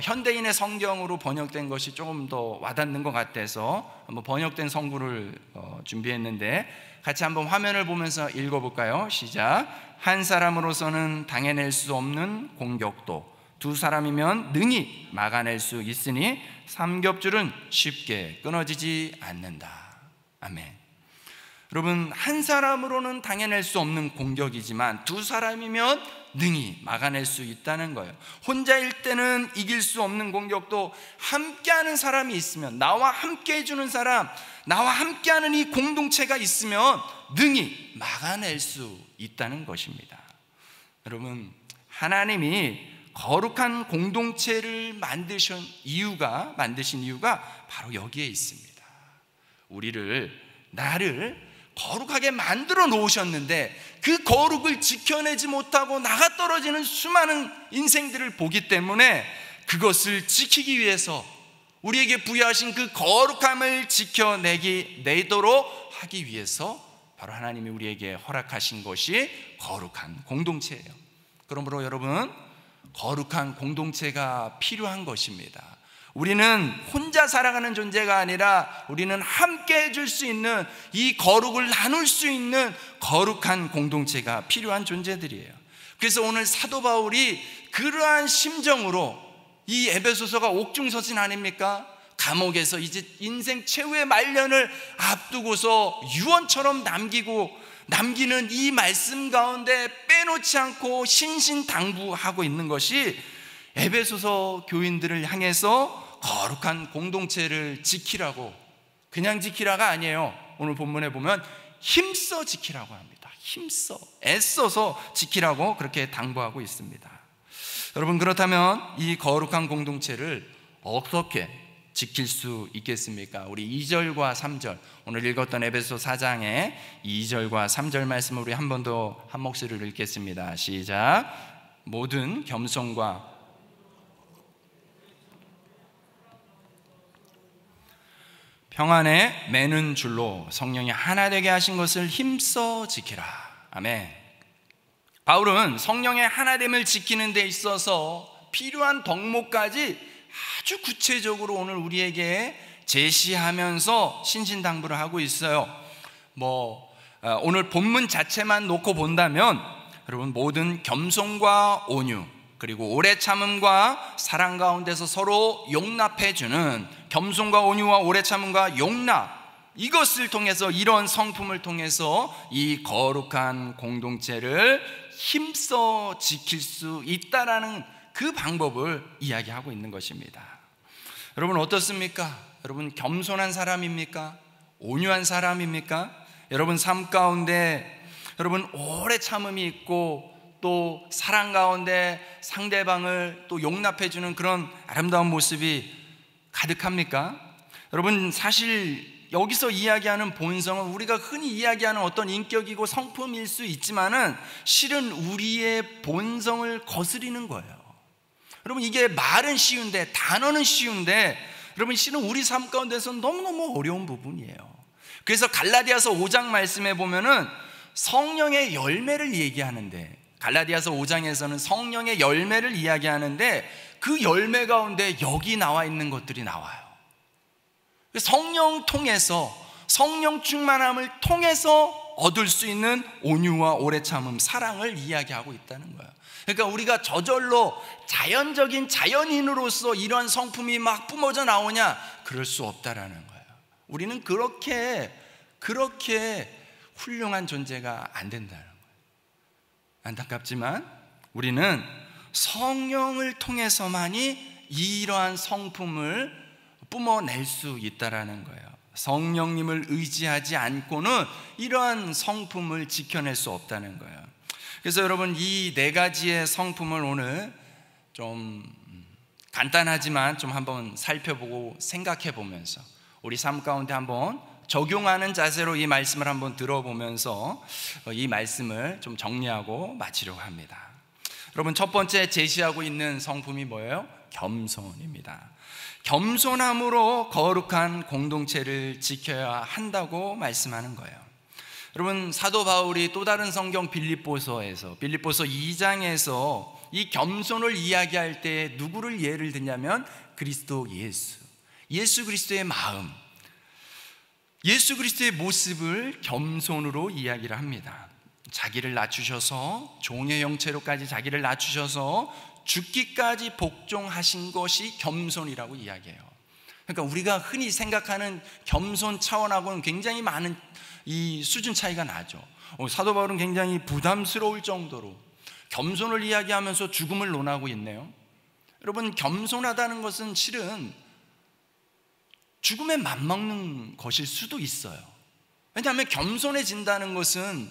현대인의 성경으로 번역된 것이 조금 더 와닿는 것 같아서 한번 번역된 성구를 준비했는데 같이 한번 화면을 보면서 읽어볼까요? 시작. 한 사람으로서는 당해낼 수 없는 공격도 두 사람이면 능히 막아낼 수 있으니 삼겹줄은 쉽게 끊어지지 않는다. 아멘. 여러분, 한 사람으로는 당해낼 수 없는 공격이지만 두 사람이면 능히 막아낼 수 있다는 거예요. 혼자일 때는 이길 수 없는 공격도 함께하는 사람이 있으면, 나와 함께 해주는 사람, 나와 함께하는 이 공동체가 있으면 능히 막아낼 수 있다는 것입니다. 여러분, 하나님이 거룩한 공동체를 만드신 이유가 바로 여기에 있습니다. 나를 거룩하게 만들어 놓으셨는데 그 거룩을 지켜내지 못하고 나가 떨어지는 수많은 인생들을 보기 때문에 그것을 지키기 위해서 우리에게 부여하신 그 거룩함을 지켜내도록 하기 위해서 바로 하나님이 우리에게 허락하신 것이 거룩한 공동체예요. 그러므로 여러분, 거룩한 공동체가 필요한 것입니다. 우리는 혼자 살아가는 존재가 아니라 우리는 함께 해줄 수 있는, 이 거룩을 나눌 수 있는 거룩한 공동체가 필요한 존재들이에요. 그래서 오늘 사도 바울이 그러한 심정으로 이 에베소서가 옥중서신 아닙니까? 감옥에서 이제 인생 최후의 말년을 앞두고서 유언처럼 남기는 이 말씀 가운데 빼놓지 않고 신신당부하고 있는 것이 에베소서 교인들을 향해서 거룩한 공동체를 지키라고, 그냥 지키라가 아니에요. 오늘 본문에 보면 힘써 지키라고 합니다. 힘써, 애써서 지키라고 그렇게 당부하고 있습니다. 여러분, 그렇다면 이 거룩한 공동체를 어떻게 지킬 수 있겠습니까? 우리 2절과 3절, 오늘 읽었던 에베소 4장의 2절과 3절 말씀을 우리 한 번 더 한 목소리로 읽겠습니다. 시작. 모든 겸손과 평안에 매는 줄로 성령이 하나 되게 하신 것을 힘써 지키라. 아멘. 바울은 성령의 하나됨을 지키는 데 있어서 필요한 덕목까지 아주 구체적으로 오늘 우리에게 제시하면서 신신당부를 하고 있어요. 오늘 본문 자체만 놓고 본다면 여러분, 모든 겸손과 온유, 그리고 오래 참음과 사랑 가운데서 서로 용납해주는 겸손과 온유와 오래 참음과 용납, 이것을 통해서, 이런 성품을 통해서 이 거룩한 공동체를 힘써 지킬 수 있다라는 그 방법을 이야기하고 있는 것입니다. 여러분, 어떻습니까? 여러분, 겸손한 사람입니까? 온유한 사람입니까? 여러분 삶 가운데 여러분 오래 참음이 있고 또 사랑 가운데 상대방을 또 용납해주는 그런 아름다운 모습이 가득합니까? 여러분, 사실 여기서 이야기하는 본성은 우리가 흔히 이야기하는 어떤 인격이고 성품일 수 있지만은 실은 우리의 본성을 거스리는 거예요. 여러분, 이게 말은 쉬운데, 단어는 쉬운데 여러분, 실은 우리 삶 가운데서는 너무너무 어려운 부분이에요. 그래서 갈라디아서 5장 말씀에 보면은 성령의 열매를 얘기하는데, 갈라디아서 5장에서는 성령의 열매를 이야기하는데 그 열매 가운데 여기 나와 있는 것들이 나와요. 성령 통해서, 성령 충만함을 통해서 얻을 수 있는 온유와 오래 참음, 사랑을 이야기하고 있다는 거예요. 그러니까 우리가 저절로 자연적인 자연인으로서 이런 성품이 막 뿜어져 나오냐? 그럴 수 없다라는 거예요. 우리는 그렇게 훌륭한 존재가 안 된다는 거예요. 안타깝지만 우리는 성령을 통해서만이 이러한 성품을 뿜어낼 수 있다라는 거예요. 성령님을 의지하지 않고는 이러한 성품을 지켜낼 수 없다는 거예요. 그래서 여러분, 이 네 가지의 성품을 오늘 좀 간단하지만 좀 한번 살펴보고 생각해 보면서 우리 삶 가운데 한번 적용하는 자세로 이 말씀을 한번 들어보면서 이 말씀을 좀 정리하고 마치려고 합니다. 여러분, 첫 번째 제시하고 있는 성품이 뭐예요? 겸손입니다. 겸손함으로 거룩한 공동체를 지켜야 한다고 말씀하는 거예요. 여러분, 사도 바울이 또 다른 성경 빌립보서 2장에서 이 겸손을 이야기할 때 누구를 예를 드냐면 그리스도 예수 그리스도의 마음, 예수 그리스도의 모습을 겸손으로 이야기를 합니다. 자기를 낮추셔서 종의 형체로까지 자기를 낮추셔서 죽기까지 복종하신 것이 겸손이라고 이야기해요. 그러니까 우리가 흔히 생각하는 겸손 차원하고는 굉장히 많은 이 수준 차이가 나죠. 사도 바울은 굉장히 부담스러울 정도로 겸손을 이야기하면서 죽음을 논하고 있네요. 여러분, 겸손하다는 것은 실은 죽음에 맞먹는 것일 수도 있어요. 왜냐하면 겸손해진다는 것은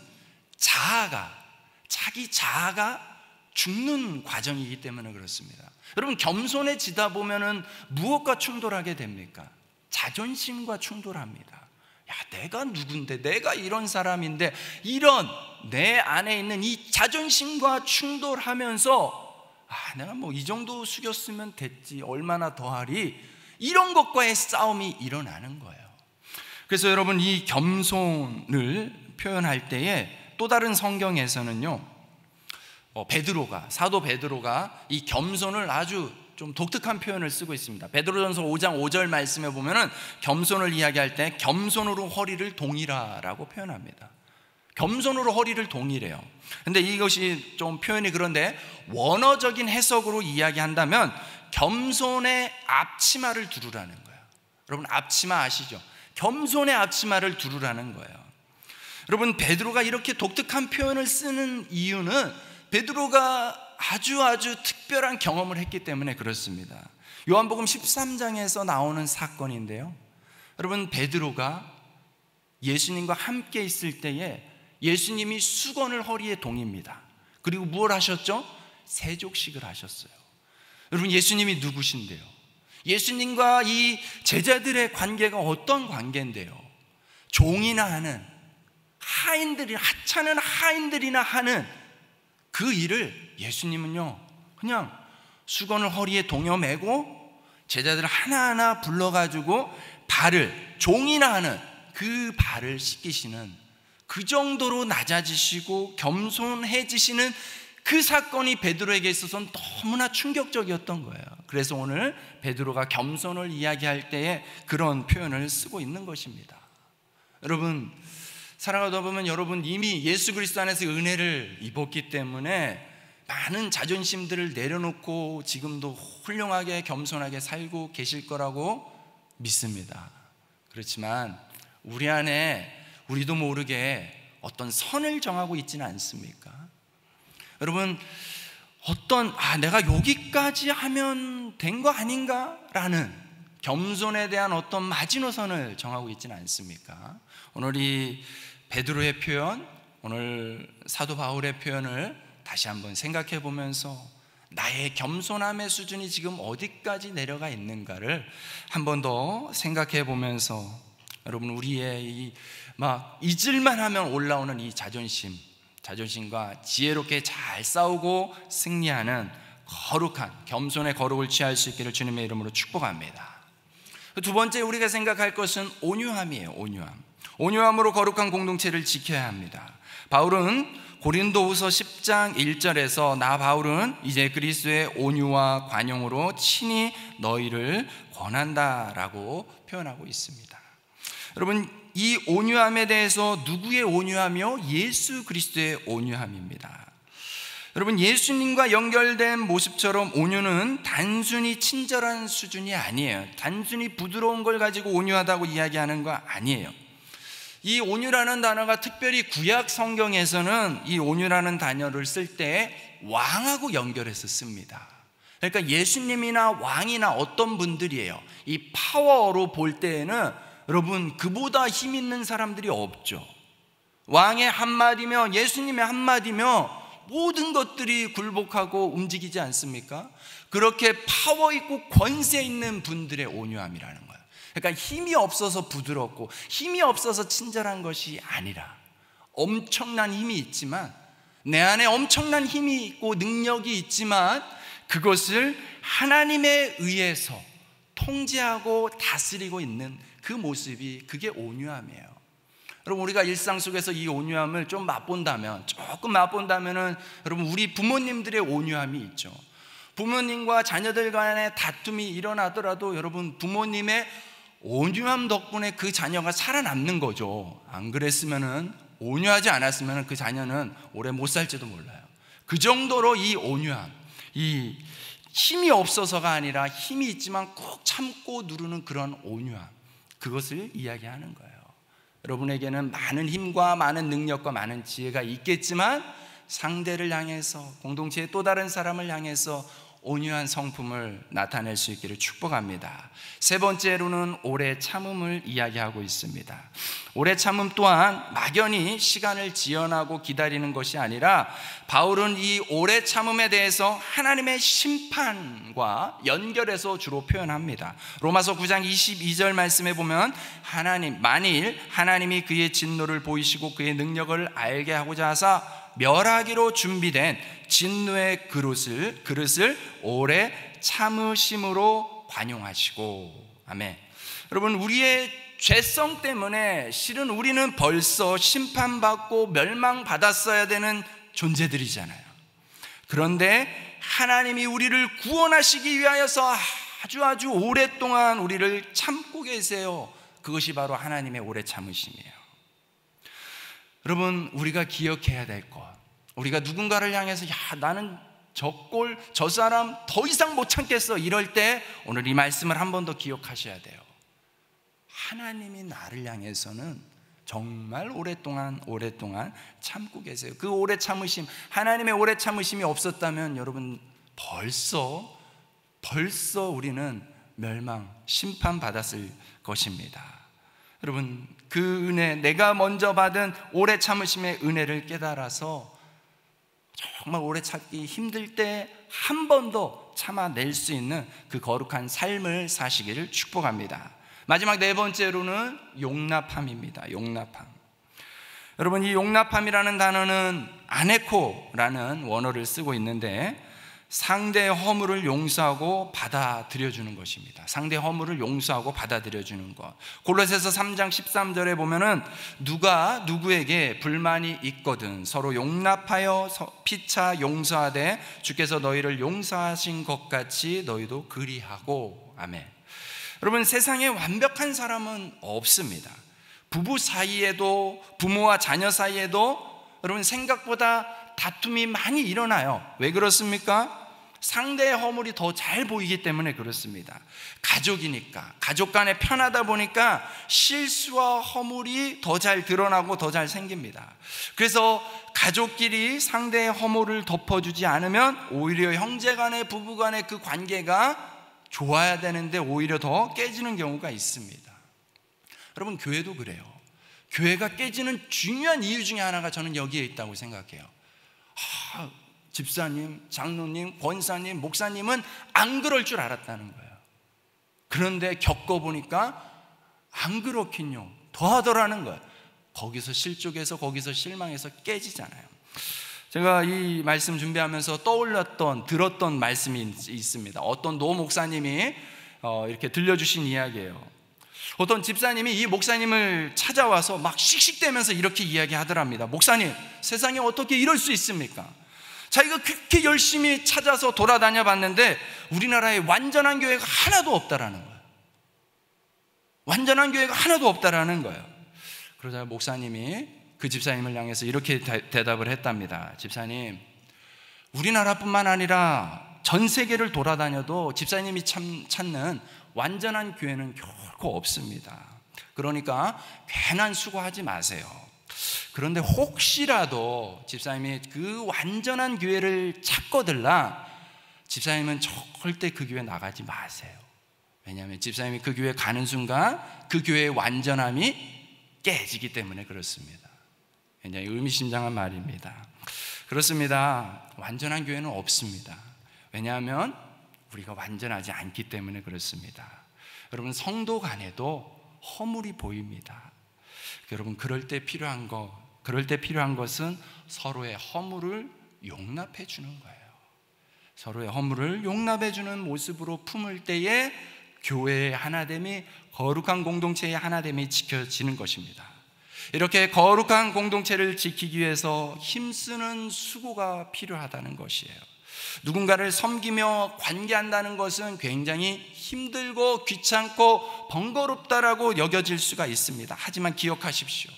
자기 자아가 죽는 과정이기 때문에 그렇습니다. 여러분, 겸손해지다 보면은 무엇과 충돌하게 됩니까? 자존심과 충돌합니다. 야, 내가 누군데, 내가 이런 사람인데, 이런 내 안에 있는 이 자존심과 충돌하면서 내가 뭐 이 정도 숙였으면 됐지, 얼마나 더하리, 이런 것과의 싸움이 일어나는 거예요. 그래서 여러분, 이 겸손을 표현할 때에 또 다른 성경에서는요, 사도 베드로가 이 겸손을 아주 좀 독특한 표현을 쓰고 있습니다. 베드로전서 5장 5절 말씀에 보면은 겸손을 이야기할 때 겸손으로 허리를 동이라라고 표현합니다. 겸손으로 허리를 동이래요. 근데 이것이 좀 표현이 그런데 원어적인 해석으로 이야기한다면 겸손의 앞치마를 두르라는 거예요. 여러분, 앞치마 아시죠? 겸손의 앞치마를 두르라는 거예요. 여러분, 베드로가 이렇게 독특한 표현을 쓰는 이유는 베드로가 아주 특별한 경험을 했기 때문에 그렇습니다. 요한복음 13장에서 나오는 사건인데요, 여러분, 베드로가 예수님과 함께 있을 때에 예수님이 수건을 허리에 동입니다. 그리고 무엇을 하셨죠? 세족식을 하셨어요. 여러분, 예수님이 누구신데요? 예수님과 이 제자들의 관계가 어떤 관계인데요? 종이나 하는 하인들이, 하찮은 하인들이나 하는 그 일을 예수님은요, 그냥 수건을 허리에 동여 매고 제자들을 하나하나 불러가지고 발을, 종이나 하는 그 발을 씻기시는, 그 정도로 낮아지시고 겸손해지시는 그 사건이 베드로에게 있어서는 너무나 충격적이었던 거예요. 그래서 오늘 베드로가 겸손을 이야기할 때에 그런 표현을 쓰고 있는 것입니다. 여러분, 살아가다 보면 여러분 이미 예수 그리스도 안에서 은혜를 입었기 때문에 많은 자존심들을 내려놓고 지금도 훌륭하게 겸손하게 살고 계실 거라고 믿습니다. 그렇지만 우리 안에 우리도 모르게 어떤 선을 정하고 있지는 않습니까? 여러분, 어떤 내가 여기까지 하면 된 거 아닌가? 라는 겸손에 대한 어떤 마지노선을 정하고 있지는 않습니까? 오늘 이 베드로의 표현, 오늘 사도 바울의 표현을 다시 한번 생각해 보면서 나의 겸손함의 수준이 지금 어디까지 내려가 있는가를 한 번 더 생각해 보면서 여러분, 우리의 잊을만 하면 올라오는 이 자존심과 지혜롭게 잘 싸우고 승리하는 거룩한 겸손의 거룩을 취할 수 있기를 주님의 이름으로 축복합니다. 두 번째 우리가 생각할 것은 온유함이에요. 온유함으로 거룩한 공동체를 지켜야 합니다. 바울은 고린도후서 10장 1절에서 나 바울은 이제 그리스도의 온유와 관용으로 친히 너희를 권한다라고 표현하고 있습니다. 여러분, 이 온유함에 대해서 누구의 온유함이요? 예수 그리스도의 온유함입니다. 여러분, 예수님과 연결된 모습처럼 온유는 단순히 친절한 수준이 아니에요. 단순히 부드러운 걸 가지고 온유하다고 이야기하는 거 아니에요. 이 온유라는 단어가 특별히 구약 성경에서는 이 온유라는 단어를 쓸 때 왕하고 연결해서 씁니다. 그러니까 예수님이나 왕이나 어떤 분들이에요. 이 파워로 볼 때에는 여러분, 그보다 힘 있는 사람들이 없죠. 왕의 한마디며 예수님의 한마디며 모든 것들이 굴복하고 움직이지 않습니까? 그렇게 파워 있고 권세 있는 분들의 온유함이라는 거예요. 그러니까 힘이 없어서 부드럽고 힘이 없어서 친절한 것이 아니라 엄청난 힘이 있지만, 내 안에 엄청난 힘이 있고 능력이 있지만 그것을 하나님에 의해서 통제하고 다스리고 있는 그 모습이, 그게 온유함이에요. 여러분, 우리가 일상 속에서 이 온유함을 조금 맛본다면은 여러분, 우리 부모님들의 온유함이 있죠. 부모님과 자녀들 간의 다툼이 일어나더라도 여러분, 부모님의 온유함 덕분에 그 자녀가 살아남는 거죠. 안 그랬으면은, 온유하지 않았으면 그 자녀는 오래 못 살지도 몰라요. 그 정도로 이 온유함, 이 힘이 없어서가 아니라 힘이 있지만 꼭 참고 누르는 그런 온유함, 그것을 이야기하는 거예요. 여러분에게는 많은 힘과 많은 능력과 많은 지혜가 있겠지만 상대를 향해서, 공동체의 또 다른 사람을 향해서 온유한 성품을 나타낼 수 있기를 축복합니다. 세 번째로는 오래 참음을 이야기하고 있습니다. 오래 참음 또한 막연히 시간을 지연하고 기다리는 것이 아니라 바울은 이 오래 참음에 대해서 하나님의 심판과 연결해서 주로 표현합니다. 로마서 9장 22절 말씀에 보면 만일 하나님이 그의 진노를 보이시고 그의 능력을 알게 하고자 하사 멸하기로 준비된 진노의 그릇을 오래 참으심으로 관용하시고. 아멘. 여러분, 우리의 죄성 때문에 실은 우리는 벌써 심판받고 멸망받았어야 되는 존재들이잖아요. 그런데 하나님이 우리를 구원하시기 위하여서 아주 오랫동안 우리를 참고 계세요. 그것이 바로 하나님의 오래 참으심이에요. 여러분, 우리가 기억해야 될 것, 우리가 누군가를 향해서 나는 저 사람 더 이상 못 참겠어, 이럴 때 오늘 이 말씀을 한 번 더 기억하셔야 돼요. 하나님이 나를 향해서는 정말 오랫동안 참고 계세요. 그 오래 참으심, 하나님의 오래 참으심이 없었다면 여러분 벌써 우리는 심판받았을 것입니다. 여러분, 그 은혜, 내가 먼저 받은 오래 참으심의 은혜를 깨달아서 정말 오래 참기 힘들 때 한 번 더 참아낼 수 있는 그 거룩한 삶을 사시기를 축복합니다. 마지막 네 번째로는 용납함입니다. 용납함. 여러분, 이 용납함이라는 단어는 아네코라는 원어를 쓰고 있는데 상대의 허물을 용서하고 받아들여주는 것입니다. 상대의 허물을 용서하고 받아들여주는 것. 골로새서 3장 13절에 보면은 누가 누구에게 불만이 있거든 서로 용납하여 피차 용서하되 주께서 너희를 용서하신 것 같이 너희도 그리하고. 아멘. 여러분, 세상에 완벽한 사람은 없습니다. 부부 사이에도, 부모와 자녀 사이에도 여러분 생각보다 다툼이 많이 일어나요. 왜 그렇습니까? 상대의 허물이 더 잘 보이기 때문에 그렇습니다. 가족이니까, 가족 간에 편하다 보니까 실수와 허물이 더 잘 드러나고 더 잘 생깁니다. 그래서 가족끼리 상대의 허물을 덮어주지 않으면 오히려 형제 간에, 부부 간에 그 관계가 좋아야 되는데 오히려 더 깨지는 경우가 있습니다. 여러분, 교회도 그래요. 교회가 깨지는 중요한 이유 중에 하나가 저는 여기에 있다고 생각해요. 집사님, 장로님, 권사님, 목사님은 안 그럴 줄 알았다는 거예요. 그런데 겪어보니까 안 그렇긴요, 더 하더라는 거예요. 거기서 실족해서, 거기서 실망해서 깨지잖아요. 제가 이 말씀 준비하면서 들었던 말씀이 있습니다. 어떤 노 목사님이 이렇게 들려주신 이야기예요. 어떤 집사님이 이 목사님을 찾아와서 막 씩씩대면서 이렇게 이야기하더랍니다. 목사님, 세상에 어떻게 이럴 수 있습니까? 자기가 그렇게 열심히 찾아서 돌아다녀 봤는데 우리나라에 완전한 교회가 하나도 없다라는 거예요. 완전한 교회가 하나도 없다라는 거예요. 그러자 목사님이 그 집사님을 향해서 이렇게 대답을 했답니다. 집사님, 우리나라뿐만 아니라 전 세계를 돌아다녀도 집사님이 찾는 완전한 교회는 결코 없습니다. 그러니까 괜한 수고하지 마세요. 그런데 혹시라도 집사님이 그 완전한 교회를 찾거들라 집사님은 절대 그 교회 나가지 마세요. 왜냐하면 집사님이 그 교회 가는 순간 그 교회의 완전함이 깨지기 때문에 그렇습니다. 굉장히 의미심장한 말입니다. 그렇습니다. 완전한 교회는 없습니다. 왜냐하면 우리가 완전하지 않기 때문에 그렇습니다. 여러분, 성도 간에도 허물이 보입니다. 여러분, 그럴 때 필요한 것은 서로의 허물을 용납해 주는 거예요. 서로의 허물을 용납해 주는 모습으로 품을 때에 교회의 하나됨이, 거룩한 공동체의 하나됨이 지켜지는 것입니다. 이렇게 거룩한 공동체를 지키기 위해서 힘쓰는 수고가 필요하다는 것이에요. 누군가를 섬기며 관계한다는 것은 굉장히 힘들고 귀찮고 번거롭다라고 여겨질 수가 있습니다. 하지만 기억하십시오.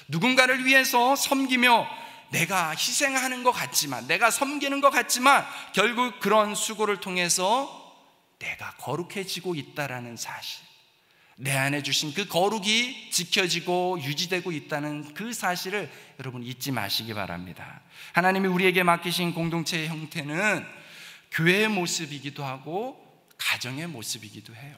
누군가를 위해서 섬기며 내가 희생하는 것 같지만, 내가 섬기는 것 같지만 결국 그런 수고를 통해서 내가 거룩해지고 있다라는 사실, 내 안에 주신 그 거룩이 지켜지고 유지되고 있다는 그 사실을 여러분 잊지 마시기 바랍니다. 하나님이 우리에게 맡기신 공동체의 형태는 교회의 모습이기도 하고 가정의 모습이기도 해요.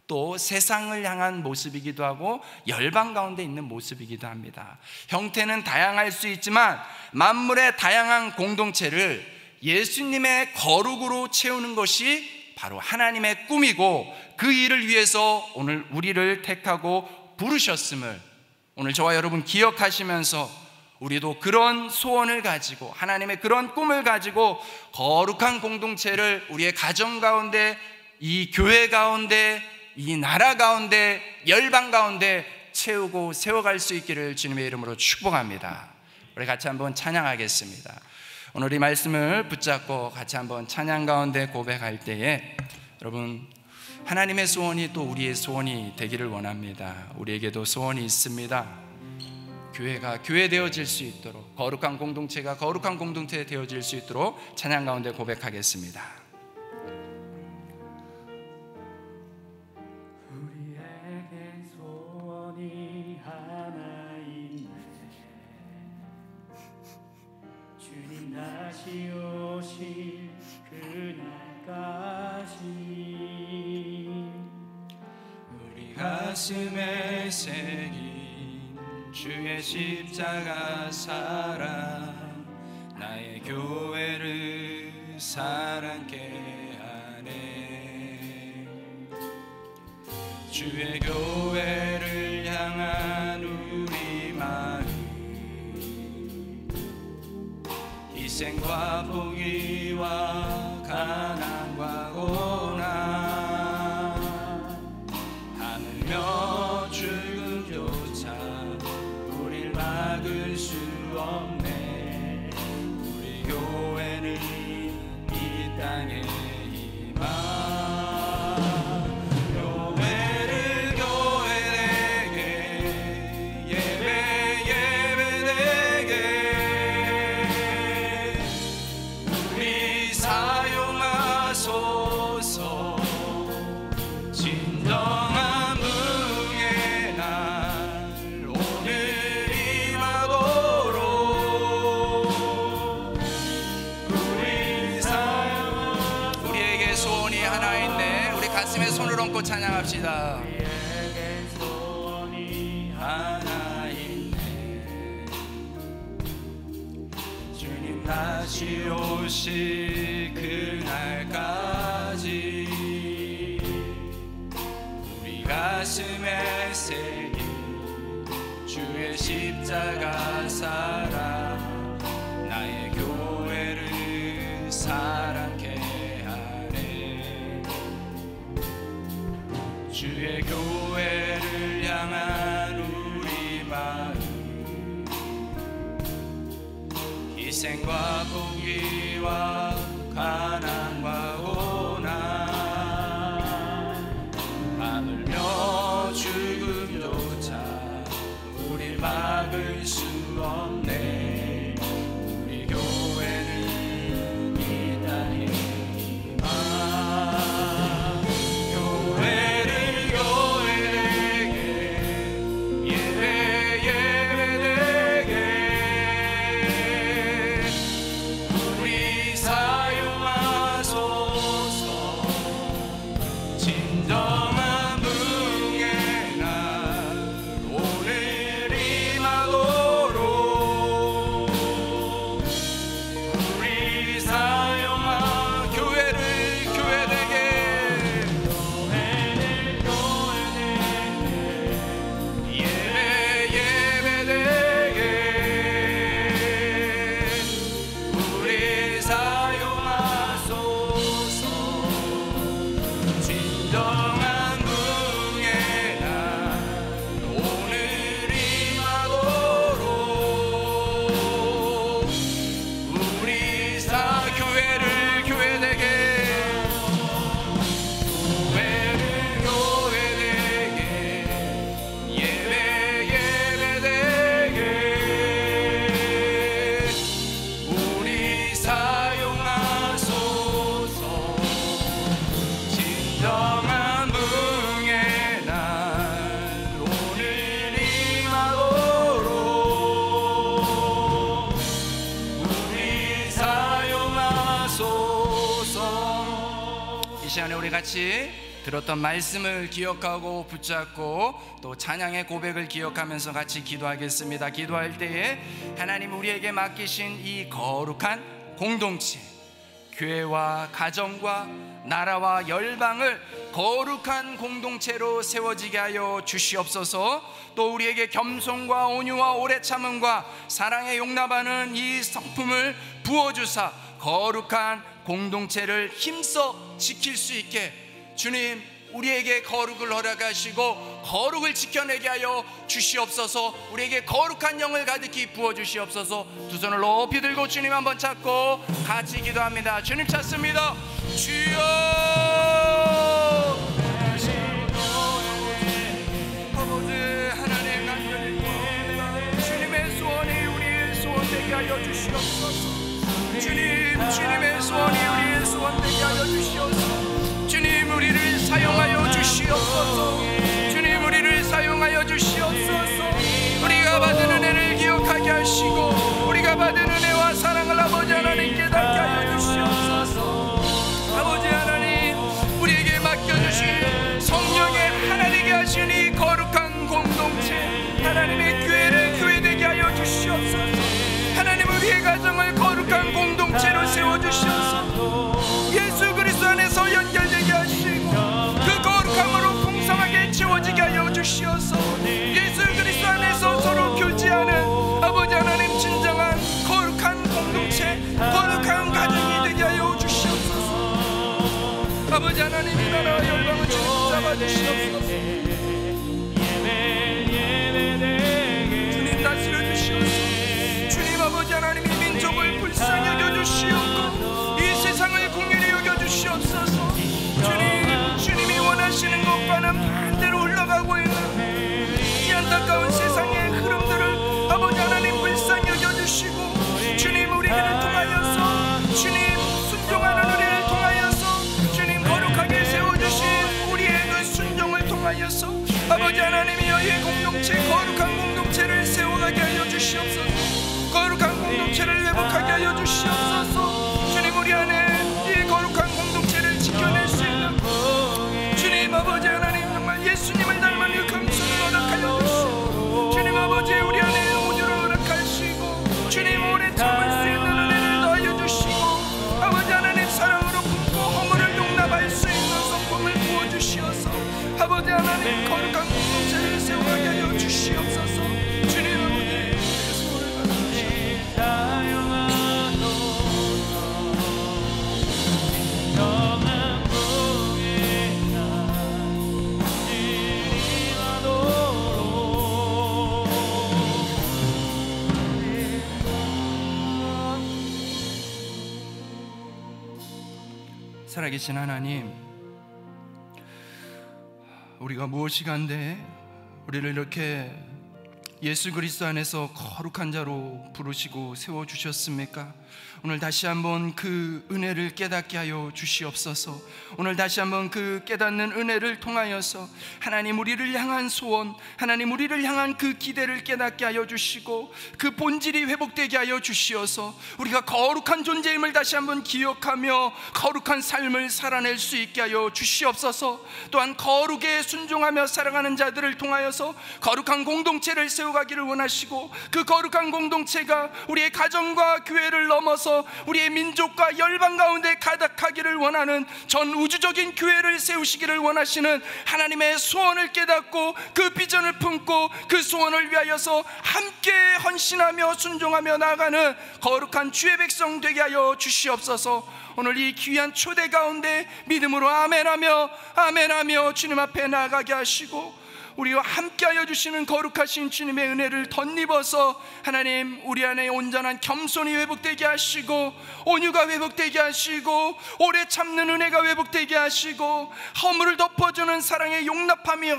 또 세상을 향한 모습이기도 하고 열방 가운데 있는 모습이기도 합니다. 형태는 다양할 수 있지만 만물의 다양한 공동체를 예수님의 거룩으로 채우는 것이 바로 하나님의 꿈이고, 그 일을 위해서 오늘 우리를 택하고 부르셨음을 오늘 저와 여러분 기억하시면서 우리도 그런 소원을 가지고 하나님의 그런 꿈을 가지고 거룩한 공동체를 우리의 가정 가운데, 이 교회 가운데, 이 나라 가운데, 열방 가운데 채우고 세워갈 수 있기를 주님의 이름으로 축복합니다. 우리 같이 한번 찬양하겠습니다. 오늘 이 말씀을 붙잡고 같이 한번 찬양 가운데 고백할 때에 여러분, 하나님의 소원이 또 우리의 소원이 되기를 원합니다. 우리에게도 소원이 있습니다. 교회가 교회 되어질 수 있도록, 거룩한 공동체가 거룩한 공동체 되어질 수 있도록 찬양 가운데 고백하겠습니다. 다시 오실 그날까지 우리 가슴에 새긴 주의 십자가 사랑, 나의 교회를 사랑케 하네. 주의 교회를 향한 우리 마음, 희생과 포기와 가난과 고난, 하늘며 죽음조차 우릴 막을 수 없네. 우리 교회는 이 땅의 희망. 교회를 교회되게, 예배 예배되게 우리 사용하소서. 진정한 부흥의 날 오늘 임하도록 우리에게 소원이 하나 있네. 우리 가슴에 손을 얹고 찬양합시다. 우리에게 소원이 하나 있네. 주님 다시 오실 그날까지 우리 가슴에 새긴 주의 십자가 사랑, 나의 교회를 사랑케 하네. 주의 교회를 향한 우리 마음, 희생과 포기와 가난과 고난, 하늘며 죽음조차 우릴 막을 수 없네. 우리 교회는 이 땅의 희망. 교회를 교회되게, 예배 예배되게 우리 사용하소서. 우리 같이 들었던 말씀을 기억하고 붙잡고 또 찬양의 고백을 기억하면서 같이 기도하겠습니다. 기도할 때에 하나님 우리에게 맡기신 이 거룩한 공동체, 교회와 가정과 나라와 열방을 거룩한 공동체로 세워지게 하여 주시옵소서. 또 우리에게 겸손과 온유와 오래 참음과 사랑에 용납하는 이 성품을 부어주사 거룩한 공동체를 힘써 지킬 수 있게 주님 우리에게 거룩을 허락하시고 거룩을 지켜내게 하여 주시옵소서. 우리에게 거룩한 영을 가득히 부어주시옵소서. 두 손을 높이 들고 주님 한번 찾고 같이 기도합니다. 주님 찾습니다. 주여, 아버지 하나님 간절히 구합니다. 주님의 소원이 우리의 소원 되게 하여 주시옵소서. 주님의 소원이 우리의 소원 되게 하여 주시옵소서. 주님 우리를 사용하여 주시옵소서. 주님 우리를 사용하여 주시옵소서. 우리가 받은 은혜를 기억하게 하시고 우리가 받은 은혜와 사랑을 아버지 하나님 깨닫게 하여 주시옵소서. 아버지 하나님 우리에게 맡겨주신 성령의 하나 되게 하신 이 거룩한 공동체 하나님의 교회를 교회되게 하여 주시옵소서. 하나님 우리의 가정을 거룩한 공동체로 세워주시옵소서. 예수 그리스도 안에서 연결되게 하시고 그 거룩함으로 풍성하게 채워지게 하여 주시옵소서. 예수 그리스도 안에서 서로 교제하는 아버지 하나님 진정한 거룩한 공동체, 거룩한 가정이 되게 하여 주시옵소서. 아버지 하나님 이 나라와 열방을 주님 붙잡아 주시옵소서. 주님 다스려 주시옵소서. 주님 아버지 하나님 이 민족을 불쌍히 여겨주시옵고 이 세상을 긍휼히 여겨주시옵소서. 주님이 원하시는 것과는 반대로 흘러가고 있는 이 안타까운 세상의 흐름들을 아버지 하나님 불쌍히 여겨주시고 주님 우리를 통하여서 주님 순종하는 우리를 통하여서 주님 거룩하게 세워주신 우리의 그 순종을 통하여서 아버지 하나님이여 이 공동체 거룩한 공동체를 세워가게 하여 주시옵소서. 거룩한 공동체를 회복하게 하여 주시옵소서. 주님 우리 안에 이 거룩한 공동체를 지켜낼 수 있는 주님 아버지 하나님 정말 예수님을 닮은 그 금손을 허락하여 주시고 주님 아버지 우리 안에 온유를 허락하시고 주님 오래 참을 수 있는 은혜를 더하여 주시고 아버지 하나님 사랑으로 품고 허물을 용납할 수 있는 성품을 부어주시어서 아버지 하나님 거룩한 공동체를 세워가게 하여 주시옵소서. 주님 아버지 내 소원을 받아주시옵소서. 살아계신 하나님, 우리가 무엇이 간데 우리를 이렇게 예수 그리스도 안에서 거룩한 자로 부르시고 세워주셨습니까? 오늘 다시 한번 그 은혜를 깨닫게 하여 주시옵소서. 오늘 다시 한번 그 깨닫는 은혜를 통하여서 하나님 우리를 향한 소원, 하나님 우리를 향한 그 기대를 깨닫게 하여 주시고 그 본질이 회복되게 하여 주시어서 우리가 거룩한 존재임을 다시 한번 기억하며 거룩한 삶을 살아낼 수 있게 하여 주시옵소서. 또한 거룩에 순종하며 살아가는 자들을 통하여서 거룩한 공동체를 세워가기를 원하시고 그 거룩한 공동체가 우리의 가정과 교회를 넘어서 우리의 민족과 열방 가운데 가득하기를 원하는 전 우주적인 교회를 세우시기를 원하시는 하나님의 소원을 깨닫고 그 비전을 품고 그 소원을 위하여서 함께 헌신하며 순종하며 나아가는 거룩한 주의 백성 되게 하여 주시옵소서. 오늘 이 귀한 초대 가운데 믿음으로 아멘하며 주님 앞에 나아가게 하시고 우리와 함께하여 주시는 거룩하신 주님의 은혜를 덧입어서 하나님 우리 안에 온전한 겸손이 회복되게 하시고 온유가 회복되게 하시고 오래 참는 은혜가 회복되게 하시고 허물을 덮어주는 사랑의 용납함이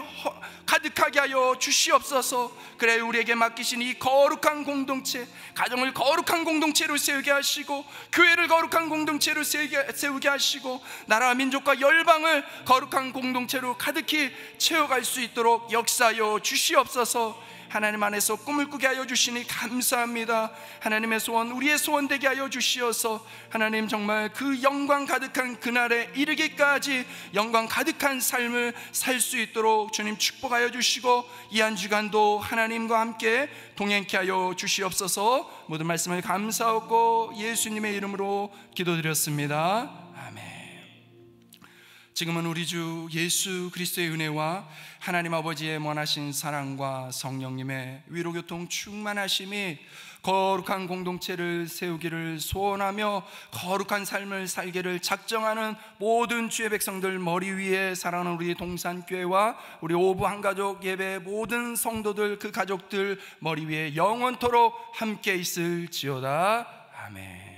가득하게 하여 주시옵소서. 그래 우리에게 맡기신 이 거룩한 공동체, 가정을 거룩한 공동체로 세우게 하시고 교회를 거룩한 공동체로 세우게 하시고 나라와 민족과 열방을 거룩한 공동체로 가득히 채워갈 수 있도록 역사하여 주시옵소서. 하나님 안에서 꿈을 꾸게 하여 주시니 감사합니다. 하나님의 소원, 우리의 소원 되게 하여 주시어서 하나님 정말 그 영광 가득한 그날에 이르기까지 영광 가득한 삶을 살 수 있도록 주님 축복하여 주시고, 이 한 주간도 하나님과 함께 동행케 하여 주시옵소서. 모든 말씀을 감사하고 예수님의 이름으로 기도드렸습니다. 아멘. 지금은 우리 주 예수 그리스도의 은혜와 하나님 아버지의 원하신 사랑과 성령님의 위로교통 충만하심이 거룩한 공동체를 세우기를 소원하며 거룩한 삶을 살기를 작정하는 모든 주의 백성들 머리 위에 사랑하는 우리 동산교회와 우리 오부 한가족 예배 모든 성도들 그 가족들 머리 위에 영원토록 함께 있을지어다. 아멘.